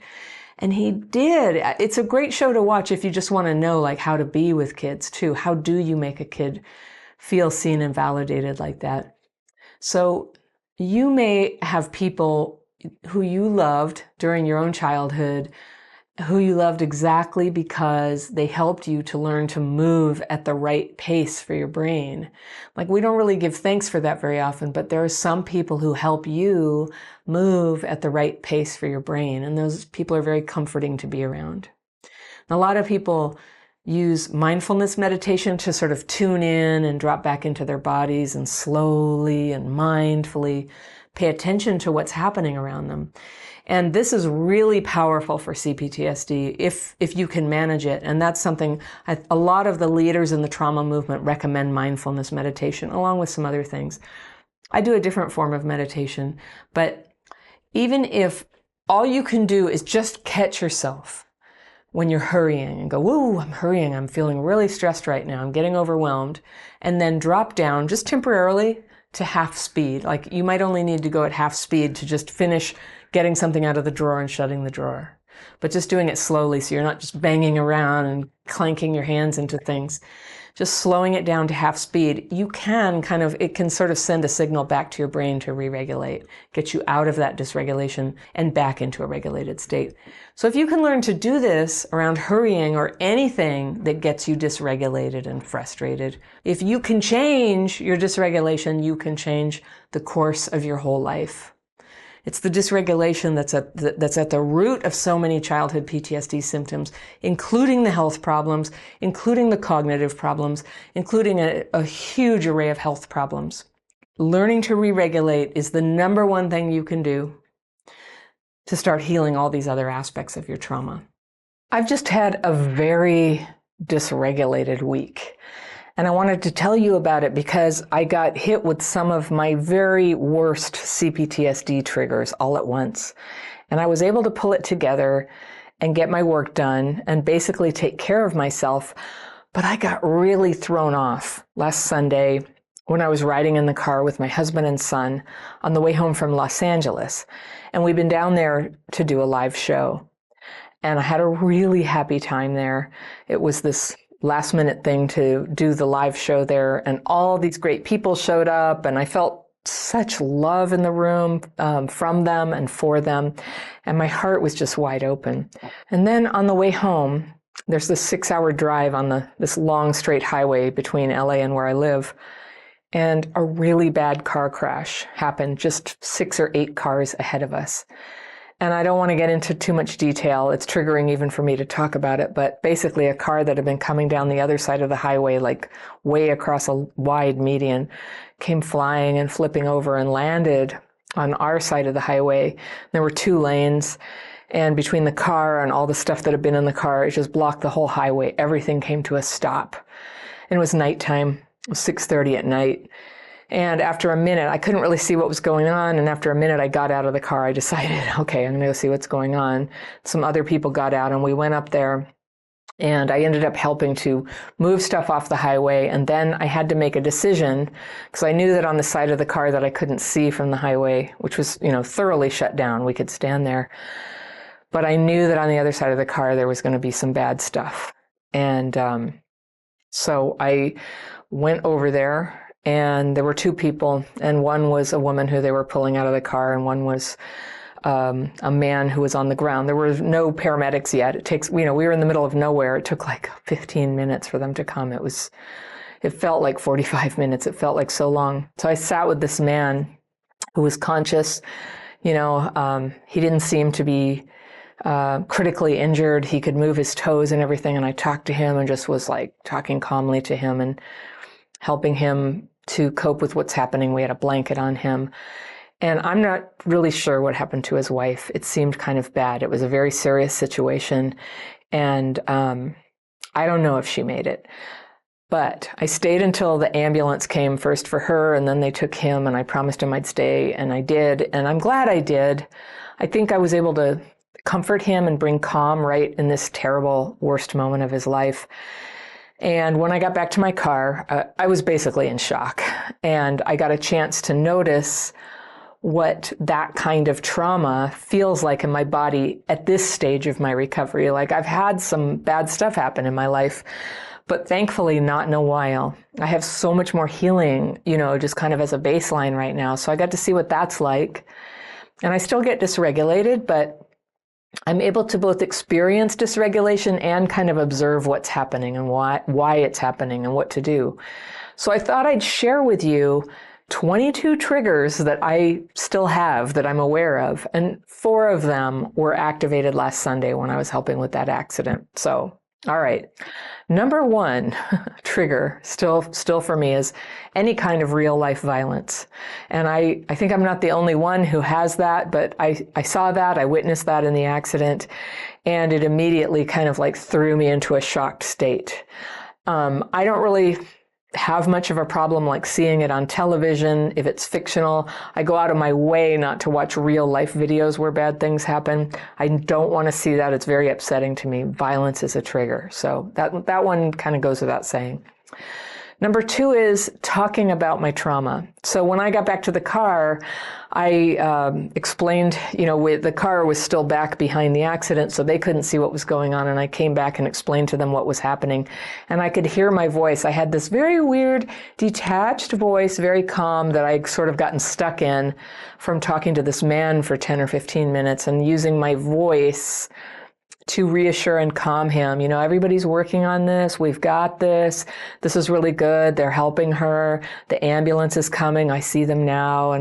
Speaker 2: And he did. It's a great show to watch if you just want to know like how to be with kids too. How do you make a kid feel seen and validated like that? So you may have people who you loved during your own childhood, who you loved exactly because they helped you to learn to move at the right pace for your brain. Like we don't really give thanks for that very often, but there are some people who help you move at the right pace for your brain. And those people are very comforting to be around. And a lot of people use mindfulness meditation to sort of tune in and drop back into their bodies and slowly and mindfully pay attention to what's happening around them. And this is really powerful for CPTSD if you can manage it. And that's something a lot of the leaders in the trauma movement recommend mindfulness meditation, along with some other things. I do a different form of meditation, but even if all you can do is just catch yourself when you're hurrying and go, whoa, I'm hurrying. I'm feeling really stressed right now. I'm getting overwhelmed. And then drop down just temporarily to half speed. Like you might only need to go at half speed to just finish getting something out of the drawer and shutting the drawer. But just doing it slowly so you're not just banging around and clanking your hands into things. Just slowing it down to half speed, it can sort of send a signal back to your brain to re-regulate, get you out of that dysregulation and back into a regulated state. So if you can learn to do this around hurrying or anything that gets you dysregulated and frustrated, if you can change your dysregulation, you can change the course of your whole life. It's the dysregulation that's at the root of so many childhood PTSD symptoms, including the health problems, including the cognitive problems, including a huge array of health problems. Learning to re-regulate is the number one thing you can do to start healing all these other aspects of your trauma. I've just had a very dysregulated week. And I wanted to tell you about it because I got hit with some of my very worst CPTSD triggers all at once. And I was able to pull it together and get my work done and basically take care of myself. But I got really thrown off last Sunday when I was riding in the car with my husband and son on the way home from Los Angeles. And we've been down there to do a live show. And I had a really happy time there. It was this last minute thing to do the live show there, and all these great people showed up, and I felt such love in the room from them and for them, and my heart was just wide open. And then on the way home, there's this 6-hour drive on this long straight highway between LA and where I live. And a really bad car crash happened just 6 or 8 cars ahead of us. And I don't want to get into too much detail. It's triggering even for me to talk about it. But basically a car that had been coming down the other side of the highway, like way across a wide median, came flying and flipping over and landed on our side of the highway. There were 2 lanes. And between the car and all the stuff that had been in the car, it just blocked the whole highway. Everything came to a stop. And it was nighttime. It was 6:30 at night. And after a minute, I couldn't really see what was going on. And after a minute, I got out of the car. I decided, okay, I'm going to go see what's going on. Some other people got out and we went up there. And I ended up helping to move stuff off the highway. And then I had to make a decision because I knew that on the side of the car that I couldn't see from the highway, which was, thoroughly shut down. We could stand there. But I knew that on the other side of the car, there was going to be some bad stuff. And so I went over there. And there were 2 people, and one was a woman who they were pulling out of the car, and one was a man who was on the ground. There were no paramedics yet. It takes, we were in the middle of nowhere. It took like 15 minutes for them to come. It felt like 45 minutes. It felt like so long. So I sat with this man who was conscious. He didn't seem to be critically injured. He could move his toes and everything. And I talked to him and just was like talking calmly to him and helping him to cope with what's happening. We had a blanket on him. And I'm not really sure what happened to his wife. It seemed kind of bad. It was a very serious situation. And I don't know if she made it. But I stayed until the ambulance came first for her, and then they took him, and I promised him I'd stay, and I did. And I'm glad I did. I think I was able to comfort him and bring calm right in this terrible, worst moment of his life. And when I got back to my car, I was basically in shock. And I got a chance to notice what that kind of trauma feels like in my body at this stage of my recovery. Like I've had some bad stuff happen in my life, but thankfully not in a while. I have so much more healing, just kind of as a baseline right now. So I got to see what that's like. And I still get dysregulated, but I'm able to both experience dysregulation and kind of observe what's happening and why it's happening and what to do. So I thought I'd share with you 22 triggers that I still have that I'm aware of. And 4 of them were activated last Sunday when I was helping with that accident. So, all right. Number 1 trigger still for me is any kind of real life violence. And I think I'm not the only one who has that, but I saw that, I witnessed that in the accident, and it immediately kind of like threw me into a shocked state. I don't really have much of a problem like seeing it on television. If it's fictional, I go out of my way not to watch real life videos where bad things happen. I don't want to see that. It's very upsetting to me. Violence is a trigger. So that one kind of goes without saying. Number 2 is talking about my trauma. So when I got back to the car, I explained, the car was still back behind the accident, so they couldn't see what was going on. And I came back and explained to them what was happening. And I could hear my voice. I had this very weird, detached voice, very calm, that I'd sort of gotten stuck in from talking to this man for 10 or 15 minutes and using my voice to reassure and calm him. Everybody's working on this. We've got this. This is really good. They're helping her. The ambulance is coming. I see them now.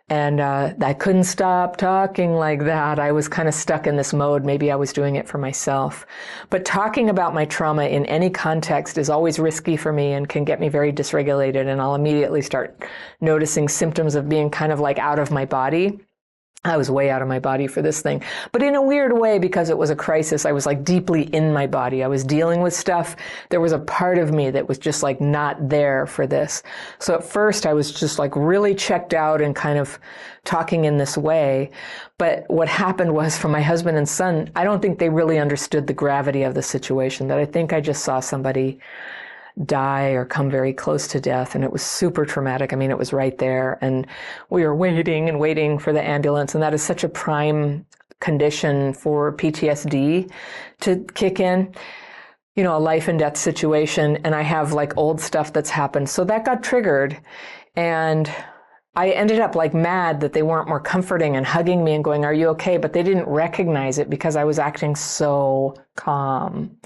Speaker 2: And I couldn't stop talking like that. I was kind of stuck in this mode. Maybe I was doing it for myself. But talking about my trauma in any context is always risky for me and can get me very dysregulated. And I'll immediately start noticing symptoms of being kind of like out of my body. I was way out of my body for this thing, but in a weird way, because it was a crisis, I was like deeply in my body. I was dealing with stuff. There was a part of me that was just like not there for this. So at first I was just like really checked out and kind of talking in this way. But what happened was, for my husband and son, I don't think they really understood the gravity of the situation, that I think I just saw somebody die or come very close to death. And it was super traumatic. I mean, it was right there. And we were waiting and waiting for the ambulance. And that is such a prime condition for PTSD to kick in, a life and death situation. And I have like old stuff that's happened. So that got triggered. And I ended up like mad that they weren't more comforting and hugging me and going, "Are you okay?" But they didn't recognize it because I was acting so calm.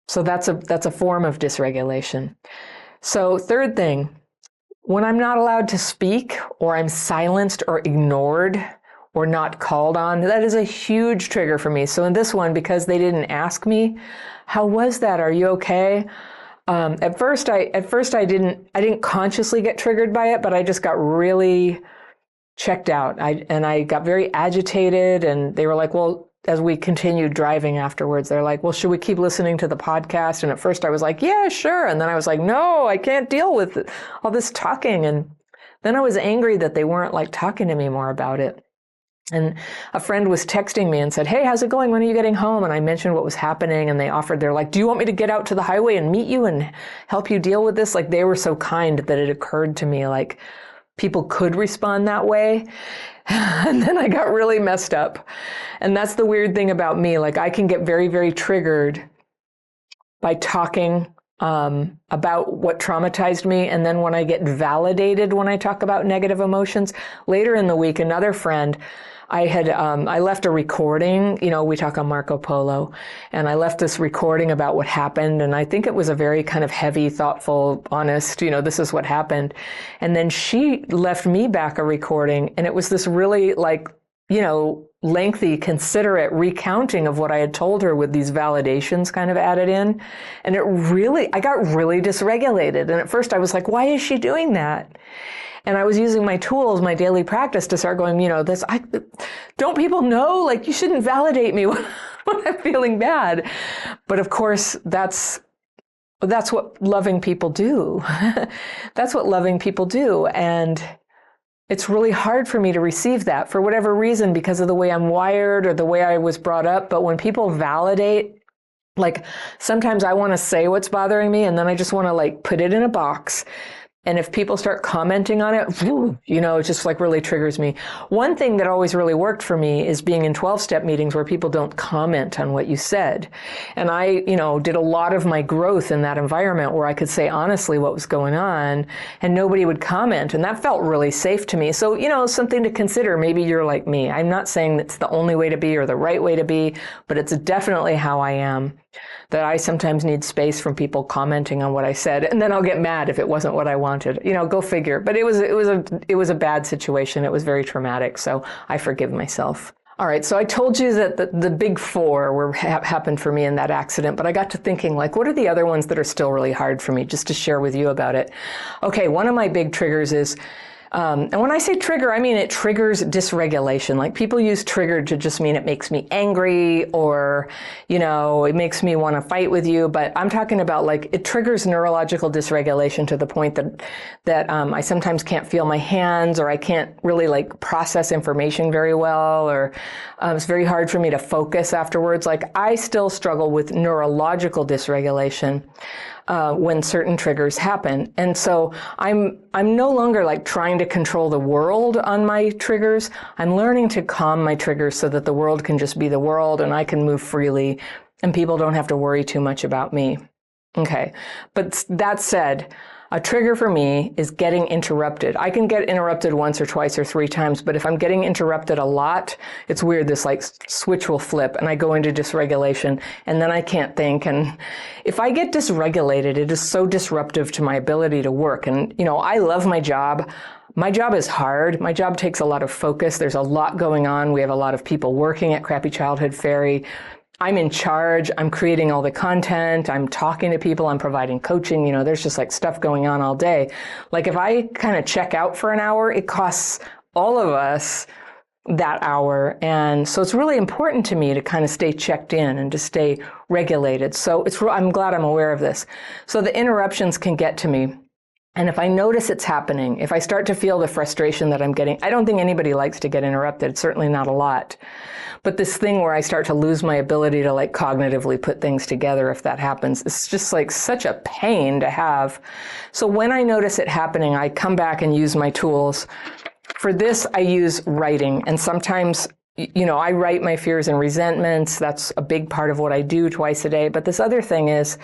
Speaker 2: So that's a form of dysregulation. So third thing, when I'm not allowed to speak, or I'm silenced or ignored or not called on, that is a huge trigger for me. So in this one, because they didn't ask me, "How was that? Are you okay?" At first I didn't consciously get triggered by it, but I just got really checked out. I got very agitated, and they were like, "Well," as we continued driving afterwards, they're like, "Well, should we keep listening to the podcast?" And at first I was like, "Yeah, sure." And then I was like, "No, I can't deal with all this talking." And then I was angry that they weren't like talking to me more about it. And a friend was texting me and said, "Hey, how's it going? When are you getting home?" And I mentioned what was happening, and they're like, "Do you want me to get out to the highway and meet you and help you deal with this?" Like, they were so kind that it occurred to me, like, people could respond that way. And then I got really messed up. And that's the weird thing about me. Like, I can get very, very triggered by talking about what traumatized me. And then when I get validated when I talk about negative emotions, later in the week, another friend, I left a recording, we talk on Marco Polo, and I left this recording about what happened. And I think it was a very kind of heavy, thoughtful, honest, this is what happened. And then she left me back a recording, and it was this really lengthy, considerate recounting of what I had told her with these validations kind of added in. And I got really dysregulated. And at first I was like, why is she doing that? And I was using my tools, my daily practice, to start going, don't people know? Like, you shouldn't validate me when I'm feeling bad. But of course, that's what loving people do. That's what loving people do. And it's really hard for me to receive that for whatever reason, because of the way I'm wired or the way I was brought up. But when people validate, like, sometimes I want to say what's bothering me, and then I just want to like put it in a box. And if people start commenting on it, it just like really triggers me. One thing that always really worked for me is being in 12-step meetings where people don't comment on what you said. And I, did a lot of my growth in that environment where I could say honestly what was going on and nobody would comment. And that felt really safe to me. So, something to consider. Maybe you're like me. I'm not saying that's the only way to be or the right way to be, but it's definitely how I am. That I sometimes need space from people commenting on what I said, and then I'll get mad if it wasn't what I wanted. Go figure. But it was a bad situation. It was very traumatic, so I forgive myself. All right, so I told you that the big four happened for me in that accident, but I got to thinking, like, what are the other ones that are still really hard for me, just to share with you about it. Okay, one of my big triggers is, and when I say trigger, I mean it triggers dysregulation. Like, people use trigger to just mean it makes me angry, or, it makes me want to fight with you. But I'm talking about, like, it triggers neurological dysregulation to the point that I sometimes can't feel my hands, or I can't really like process information very well, or it's very hard for me to focus afterwards. Like, I still struggle with neurological dysregulation when certain triggers happen. And so I'm no longer like trying to control the world on my triggers. I'm learning to calm my triggers so that the world can just be the world and I can move freely and people don't have to worry too much about me. Okay. But that said, a trigger for me is getting interrupted. I can get interrupted once or twice or three times, but if I'm getting interrupted a lot, it's weird. This like switch will flip and I go into dysregulation and then I can't think. And if I get dysregulated, it is so disruptive to my ability to work. And, I love my job. My job is hard. My job takes a lot of focus. There's a lot going on. We have a lot of people working at Crappy Childhood Fairy. I'm in charge. I'm creating all the content. I'm talking to people. I'm providing coaching. There's just like stuff going on all day. Like, if I kind of check out for an hour, it costs all of us that hour. And so it's really important to me to kind of stay checked in and to stay regulated. So I'm glad I'm aware of this. So the interruptions can get to me. And if I notice it's happening, if I start to feel the frustration that I'm getting, I don't think anybody likes to get interrupted, certainly not a lot. But this thing where I start to lose my ability to like cognitively put things together, if that happens, it's just like such a pain to have. So when I notice it happening, I come back and use my tools. For this, I use writing. And sometimes, I write my fears and resentments. That's a big part of what I do twice a day. But this other thing is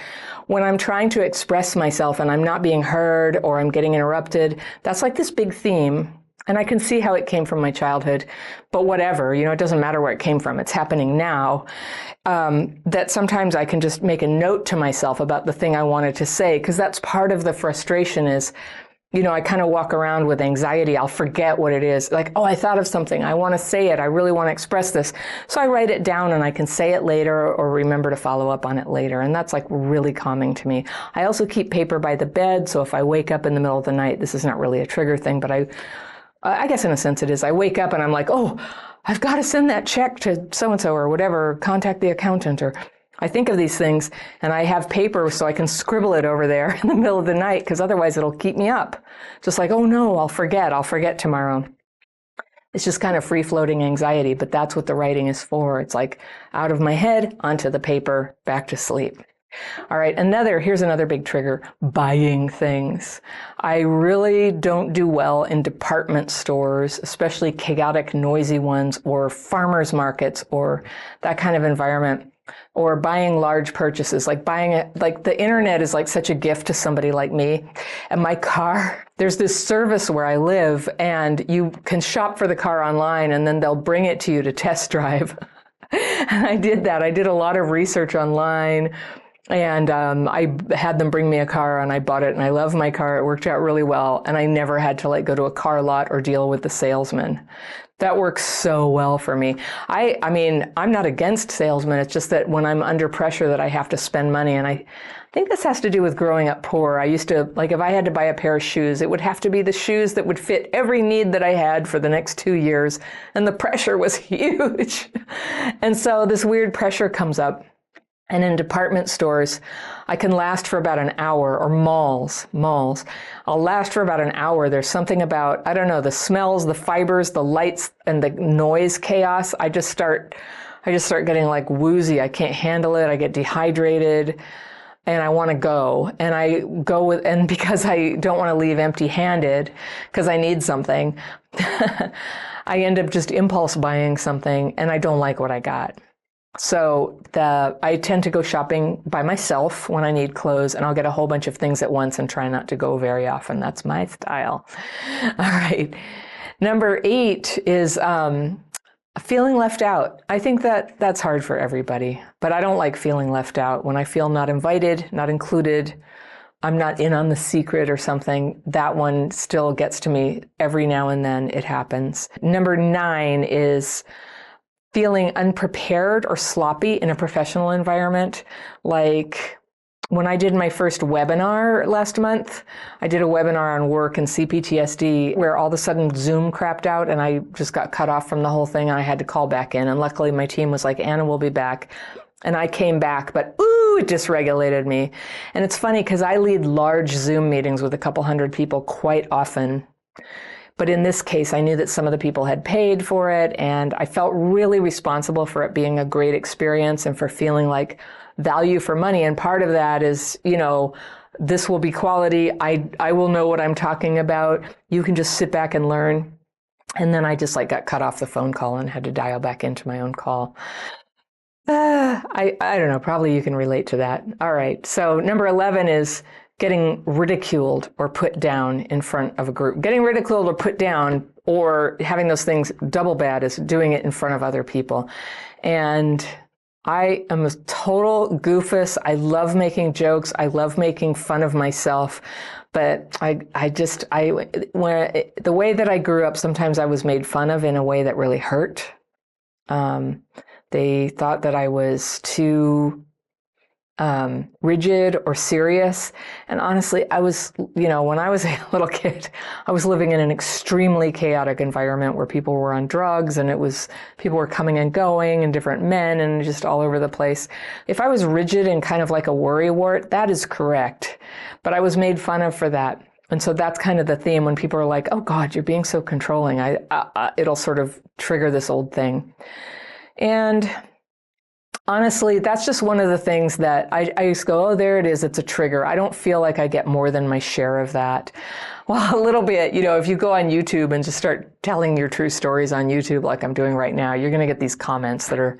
Speaker 2: when I'm trying to express myself and I'm not being heard or I'm getting interrupted, that's like this big theme. And I can see how it came from my childhood, but whatever, it doesn't matter where it came from. It's happening now. That sometimes I can just make a note to myself about the thing I wanted to say, because that's part of the frustration is, I kind of walk around with anxiety. I'll forget what it is. Like, oh, I thought of something. I want to say it. I really want to express this. So I write it down and I can say it later or remember to follow up on it later. And that's like really calming to me. I also keep paper by the bed. So if I wake up in the middle of the night, this is not really a trigger thing, but I guess in a sense it is. I wake up and I'm like, oh, I've got to send that check to so-and-so or whatever, contact the accountant, or I think of these things and I have paper so I can scribble it over there in the middle of the night because otherwise it'll keep me up. Just like, oh no, I'll forget tomorrow. It's just kind of free-floating anxiety, but that's what the writing is for. It's like out of my head, onto the paper, back to sleep. All right, here's another big trigger, buying things. I really don't do well in department stores, especially chaotic, noisy ones, or farmers markets, or that kind of environment, or buying large purchases, like the internet is like such a gift to somebody like me. And my car, there's this service where I live, and you can shop for the car online, and then they'll bring it to you to test drive. And I did that. I did a lot of research online. And I had them bring me a car and I bought it and I love my car. It worked out really well. And I never had to go to a car lot or deal with the salesman. That works so well for me. I mean, I'm not against salesmen. It's just that when I'm under pressure that I have to spend money. And I think this has to do with growing up poor. I used to, if I had to buy a pair of shoes, it would have to be the shoes that would fit every need that I had for the next 2 years. And the pressure was huge. And so this weird pressure comes up. And in department stores, I can last for about an hour, or malls. I'll last for about an hour. There's something about, I don't know, the smells, the fibers, the lights, and the noise chaos. I just start getting woozy. I can't handle it. I get dehydrated and I want to go. And I go and because I don't want to leave empty-handed, because I need something, I end up just impulse buying something and I don't like what I got. So I tend to go shopping by myself when I need clothes, and I'll get a whole bunch of things at once and try not to go very often. That's my style. All right. Number 8 is feeling left out. I think that's hard for everybody, but I don't like feeling left out. When I feel not invited, not included, I'm not in on the secret or something, that one still gets to me every now and then. It happens. Number 9 is feeling unprepared or sloppy in a professional environment. Like when I did my first webinar last month, I did a webinar on work and CPTSD where all of a sudden Zoom crapped out and I just got cut off from the whole thing and I had to call back in. And luckily my team was like, Anna, we'll be back. And I came back, but it dysregulated me. And it's funny because I lead large Zoom meetings with a couple hundred people quite often. But in this case, I knew that some of the people had paid for it, and I felt really responsible for it being a great experience and for feeling like value for money. And part of that is, this will be quality. I will know what I'm talking about. You can just sit back and learn. And then I just got cut off the phone call and had to dial back into my own call. I don't know. Probably you can relate to that. All right. So number 11 is getting ridiculed or put down in front of a group. Getting ridiculed or put down, or having those things double bad, is doing it in front of other people. And I am a total goofus. I love making jokes. I love making fun of myself. But the way that I grew up, sometimes I was made fun of in a way that really hurt. They thought that I was too rigid or serious. And honestly, I was, when I was a little kid, I was living in an extremely chaotic environment where people were on drugs and people were coming and going and different men and just all over the place. If I was rigid and kind of like a worrywart, that is correct. But I was made fun of for that. And so that's kind of the theme when people are like, oh God, you're being so controlling. It'll sort of trigger this old thing. And Honestly, that's just one of the things that I just go, oh, there it is. It's a trigger. I don't feel like I get more than my share of that. Well, a little bit, if you go on YouTube and just start telling your true stories on YouTube, like I'm doing right now, you're going to get these comments that are,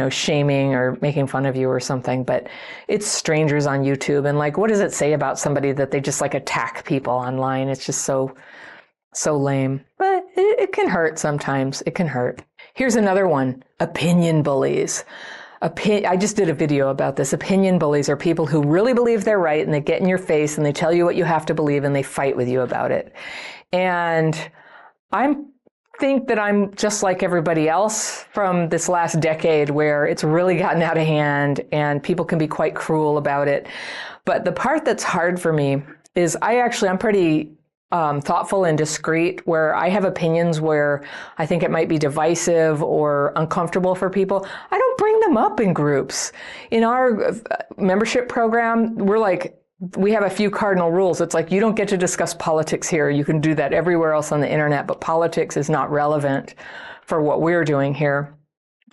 Speaker 2: shaming or making fun of you or something. But it's strangers on YouTube. And like, what does it say about somebody that they just like attack people online? It's just so lame. But it can hurt sometimes. It can hurt. Here's another one, opinion bullies. I just did a video about this. Opinion bullies are people who really believe they're right and they get in your face and they tell you what you have to believe and they fight with you about it. And I think that I'm just like everybody else from this last decade where it's really gotten out of hand and people can be quite cruel about it. But the part that's hard for me is I'm pretty thoughtful and discreet, where I have opinions where I think it might be divisive or uncomfortable for people. I don't bring them up in groups. In our membership program, we have a few cardinal rules. It's like, you don't get to discuss politics here. You can do that everywhere else on the internet, but politics is not relevant for what we're doing here.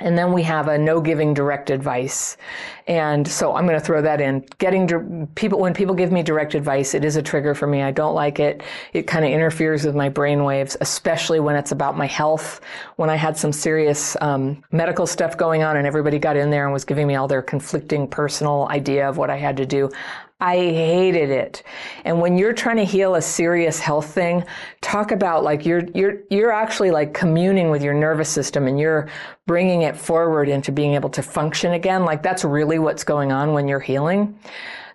Speaker 2: And then we have a no giving direct advice. And so I'm going to throw that in. When people give me direct advice, it is a trigger for me. I don't like it. It kind of interferes with my brain waves, especially when it's about my health. When I had some serious medical stuff going on and everybody got in there and was giving me all their conflicting personal idea of what I had to do, I hated it. And when you're trying to heal a serious health thing, talk about like you're actually like communing with your nervous system and you're bringing it forward into being able to function again. Like that's really what's going on when you're healing.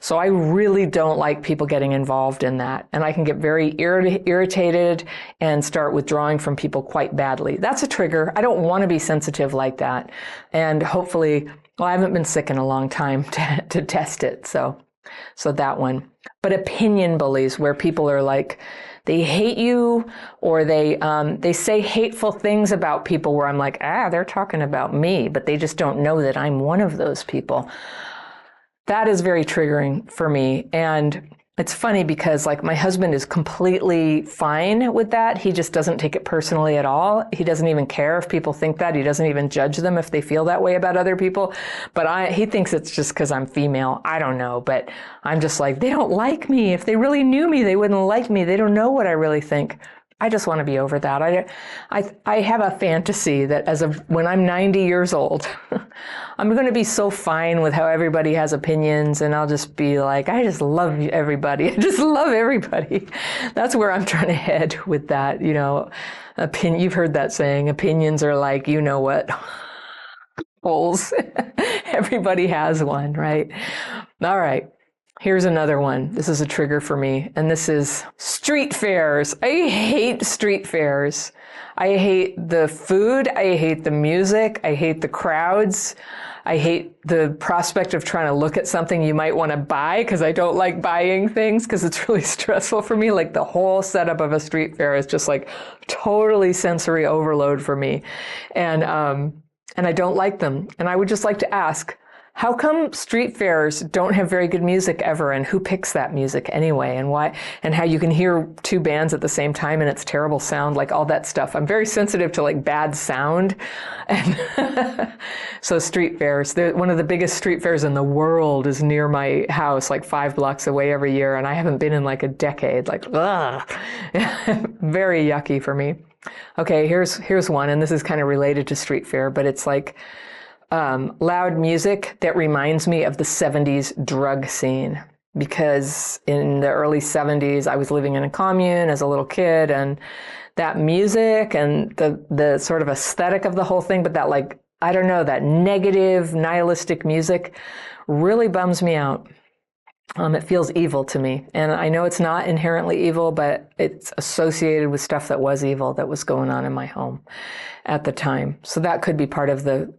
Speaker 2: So I really don't like people getting involved in that. And I can get very irritated and start withdrawing from people quite badly. That's a trigger. I don't want to be sensitive like that. And hopefully, I haven't been sick in a long time to test it. So that one. But opinion bullies, where people are like, they hate you, or they say hateful things about people, where I'm like, they're talking about me, but they just don't know that I'm one of those people. That is very triggering for me. And it's funny because like my husband is completely fine with that. He just doesn't take it personally at all. He doesn't even care if people think that. He doesn't even judge them if they feel that way about other people. But he thinks it's just because I'm female. I don't know. But I'm just like, they don't like me. If they really knew me, they wouldn't like me. They don't know what I really think. I just want to be over that. I have a fantasy that when I'm 90 years old, I'm going to be so fine with how everybody has opinions, and I'll just be like, I just love everybody. I just love everybody. That's where I'm trying to head with that. You've heard that saying, opinions are like, you know what, holes. Everybody has one, right? All right. Here's another one. This is a trigger for me, and this is street fairs. I hate street fairs. I hate the food. I hate the music. I hate the crowds. I hate the prospect of trying to look at something you might want to buy, because I don't like buying things because it's really stressful for me. Like the whole setup of a street fair is just like totally sensory overload for me. And I don't like them. And I would just like to ask, how come street fairs don't have very good music ever, and who picks that music anyway, and why, and how you can hear two bands at the same time and it's terrible sound, like all that stuff. I'm very sensitive to like bad sound. And so street fairs, one of the biggest street fairs in the world is near my house, like 5 blocks away every year, and I haven't been in like a decade. Like, ugh. Very yucky for me. Okay, here's one, and this is kind of related to street fair, but it's like, loud music that reminds me of the 70s drug scene, because in the early 70s, I was living in a commune as a little kid, and that music and the sort of aesthetic of the whole thing, but that like, I don't know, that negative, nihilistic music really bums me out. It feels evil to me. And I know it's not inherently evil, but it's associated with stuff that was evil that was going on in my home at the time. So that could be part of the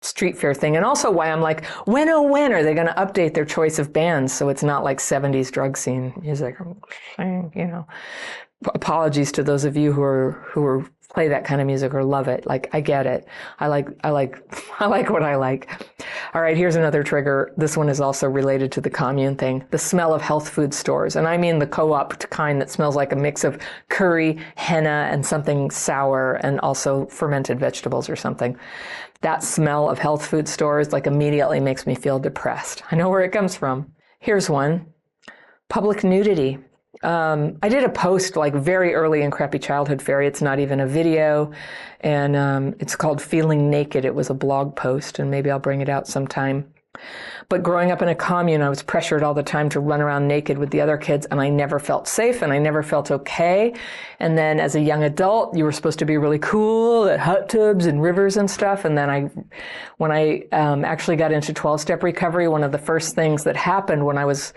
Speaker 2: street fair thing, and also why I'm like, when are they going to update their choice of bands so it's not like 70s drug scene music? apologies to those of you who play that kind of music or love it. Like, I get it. I like what I like. All right, here's another trigger. This one is also related to the commune thing. The smell of health food stores. And I mean the co-op kind that smells like a mix of curry, henna, and something sour, and also fermented vegetables or something. That smell of health food stores like immediately makes me feel depressed. I know where it comes from. Here's one. Public nudity. I did a post like very early in Crappy Childhood Fairy. It's not even a video, and it's called Feeling Naked. It was a blog post, and maybe I'll bring it out sometime. But growing up in a commune, I was pressured all the time to run around naked with the other kids, and I never felt safe, and I never felt okay. And then as a young adult, you were supposed to be really cool at hot tubs and rivers and stuff. And then when I actually got into 12-step recovery, one of the first things that happened when I was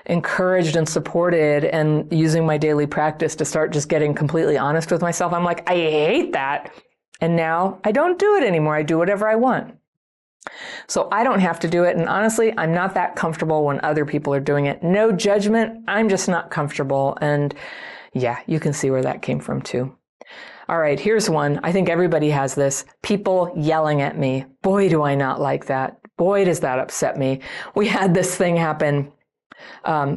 Speaker 2: encouraged and supported and using my daily practice to start just getting completely honest with myself, I'm like, I hate that. And now I don't do it anymore. I do whatever I want. So I don't have to do it. And honestly, I'm not that comfortable when other people are doing it. No judgment. I'm just not comfortable. And yeah, you can see where that came from too. All right, here's one. I think everybody has this. People yelling at me. Boy, do I not like that. Boy, does that upset me. We had this thing happen.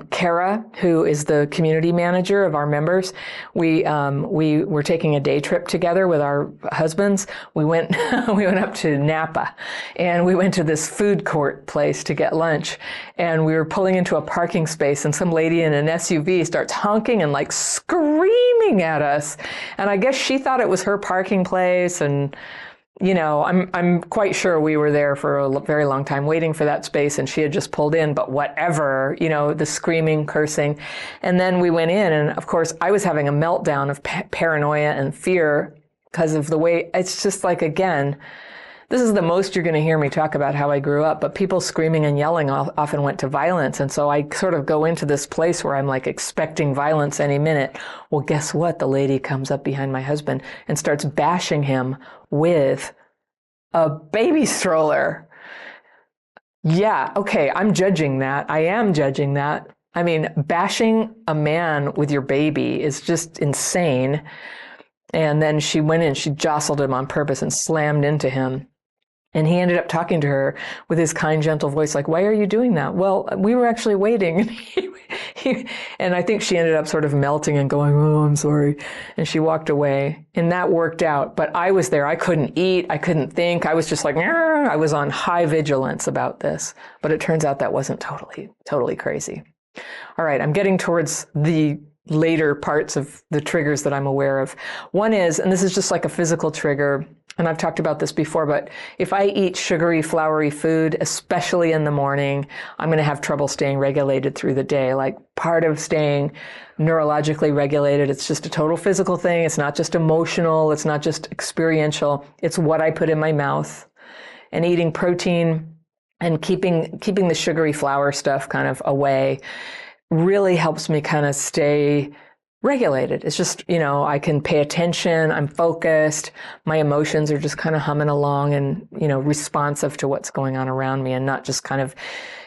Speaker 2: Kara, who is the community manager of our members, we were taking a day trip together with our husbands. We went we went up to Napa, and we went to this food court place to get lunch, and we were pulling into a parking space, and some lady in an SUV starts honking and like screaming at us, and I guess she thought it was her parking place. And you know, I'm quite sure we were there for a very long time waiting for that space, and she had just pulled in, but whatever, you know, the screaming, cursing. And then we went in, and of course I was having a meltdown of paranoia and fear because of the way, it's just like, again, this is the most you're going to hear me talk about how I grew up, but people screaming and yelling often went to violence. And so I sort of go into this place where I'm like expecting violence any minute. Well, guess what? The lady comes up behind my husband and starts bashing him with a baby stroller. Yeah, okay, I'm judging that. I am judging that. I mean, bashing a man with your baby is just insane. And then she went in, she jostled him on purpose and slammed into him. And he ended up talking to her with his kind, gentle voice, like, why are you doing that? Well, we were actually waiting. And I think she ended up sort of melting and going, oh, I'm sorry. And she walked away. And that worked out. But I was there. I couldn't eat. I couldn't think. I was just like, I was on high vigilance about this. But it turns out that wasn't totally crazy. All right, I'm getting towards the later parts of the triggers that I'm aware of. One is, and this is just like a physical trigger, and I've talked about this before, but if I eat sugary, floury food, especially in the morning, I'm going to have trouble staying regulated through the day. Like part of staying neurologically regulated, it's just a total physical thing. It's not just emotional. It's not just experiential. It's what I put in my mouth. And eating protein and keeping the sugary flour stuff kind of away really helps me kind of stay regulated. It's just, you know, I can pay attention, I'm focused, my emotions are just kind of humming along and, you know, responsive to what's going on around me and not just kind of,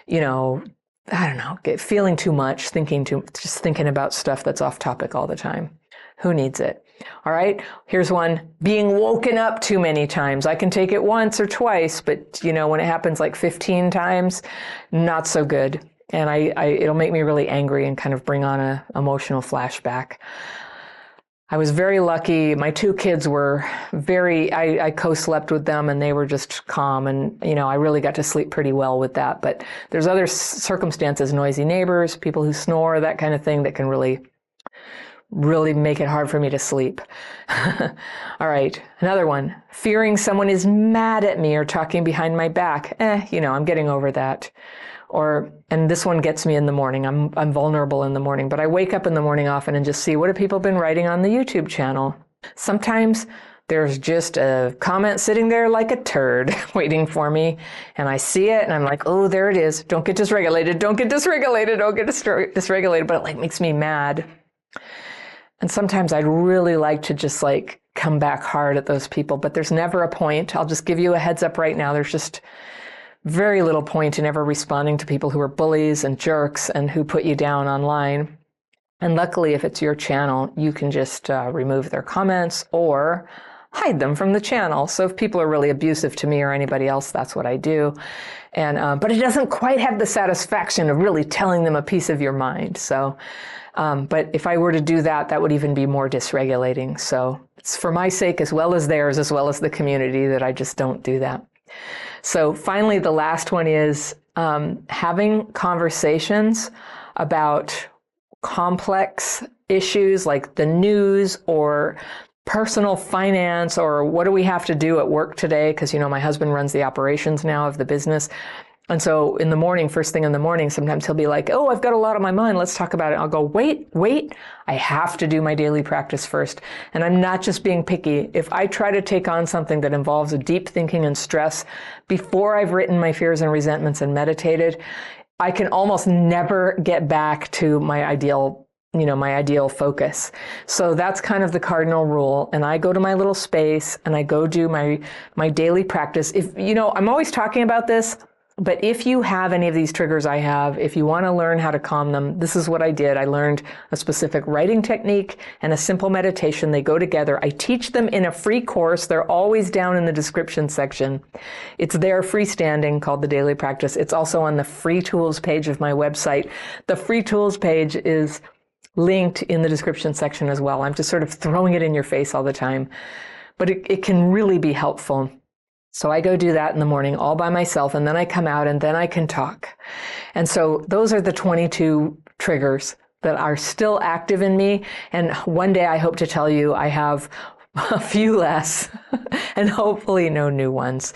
Speaker 2: you know, I don't know, feeling too much, just thinking about stuff that's off topic all the time. Who needs it? All right, here's one. Being woken up too many times. I can take it once or twice, but, you know, when it happens like 15 times, not so good. And it'll make me really angry and kind of bring on an emotional flashback. I was very lucky. My two kids were I co-slept with them and they were just calm. And, you know, I really got to sleep pretty well with that. But there's other circumstances, noisy neighbors, people who snore, that kind of thing that can really make it hard for me to sleep. All right, another one. Fearing someone is mad at me or talking behind my back. You know, I'm getting over that. And this one gets me in the morning. I'm vulnerable in the morning, but I wake up in the morning often and just see what have people been writing on the YouTube channel. Sometimes there's just a comment sitting there like a turd waiting for me, and I see it and I'm like, oh, there it is. Don't get dysregulated. Don't get dysregulated. Don't get dysregulated. But it like makes me mad. And sometimes I'd really like to just like come back hard at those people, but there's never a point. I'll just give you a heads up right now. There's just very little point in ever responding to people who are bullies and jerks and who put you down online. And luckily, if it's your channel, you can just remove their comments or hide them from the channel. So if people are really abusive to me or anybody else, that's what I do. And but it doesn't quite have the satisfaction of really telling them a piece of your mind. So, but if I were to do that, that would even be more dysregulating. So it's for my sake as well as theirs, as well as the community, that I just don't do that. So finally, the last one is having conversations about complex issues like the news or personal finance, or what do we have to do at work today? Because, my husband runs the operations now of the business. And so in the morning, first thing in the morning, sometimes he'll be like, oh, I've got a lot on my mind. Let's talk about it. I'll go, wait, I have to do my daily practice first. And I'm not just being picky. If I try to take on something that involves a deep thinking and stress before I've written my fears and resentments and meditated, I can almost never get back to my ideal focus. So that's kind of the cardinal rule. And I go to my little space and I go do my daily practice. I'm always talking about this, but if you have any of these triggers I have, if you want to learn how to calm them, this is what I did. I learned a specific writing technique and a simple meditation. They go together. I teach them in a free course. They're always down in the description section. It's there freestanding, called the Daily Practice. It's also on the free tools page of my website. The free tools page is linked in the description section as well. I'm just sort of throwing it in your face all the time, but it can really be helpful. So I go do that in the morning all by myself, and then I come out and then I can talk. And so those are the 22 triggers that are still active in me. And one day I hope to tell you I have a few less and hopefully no new ones.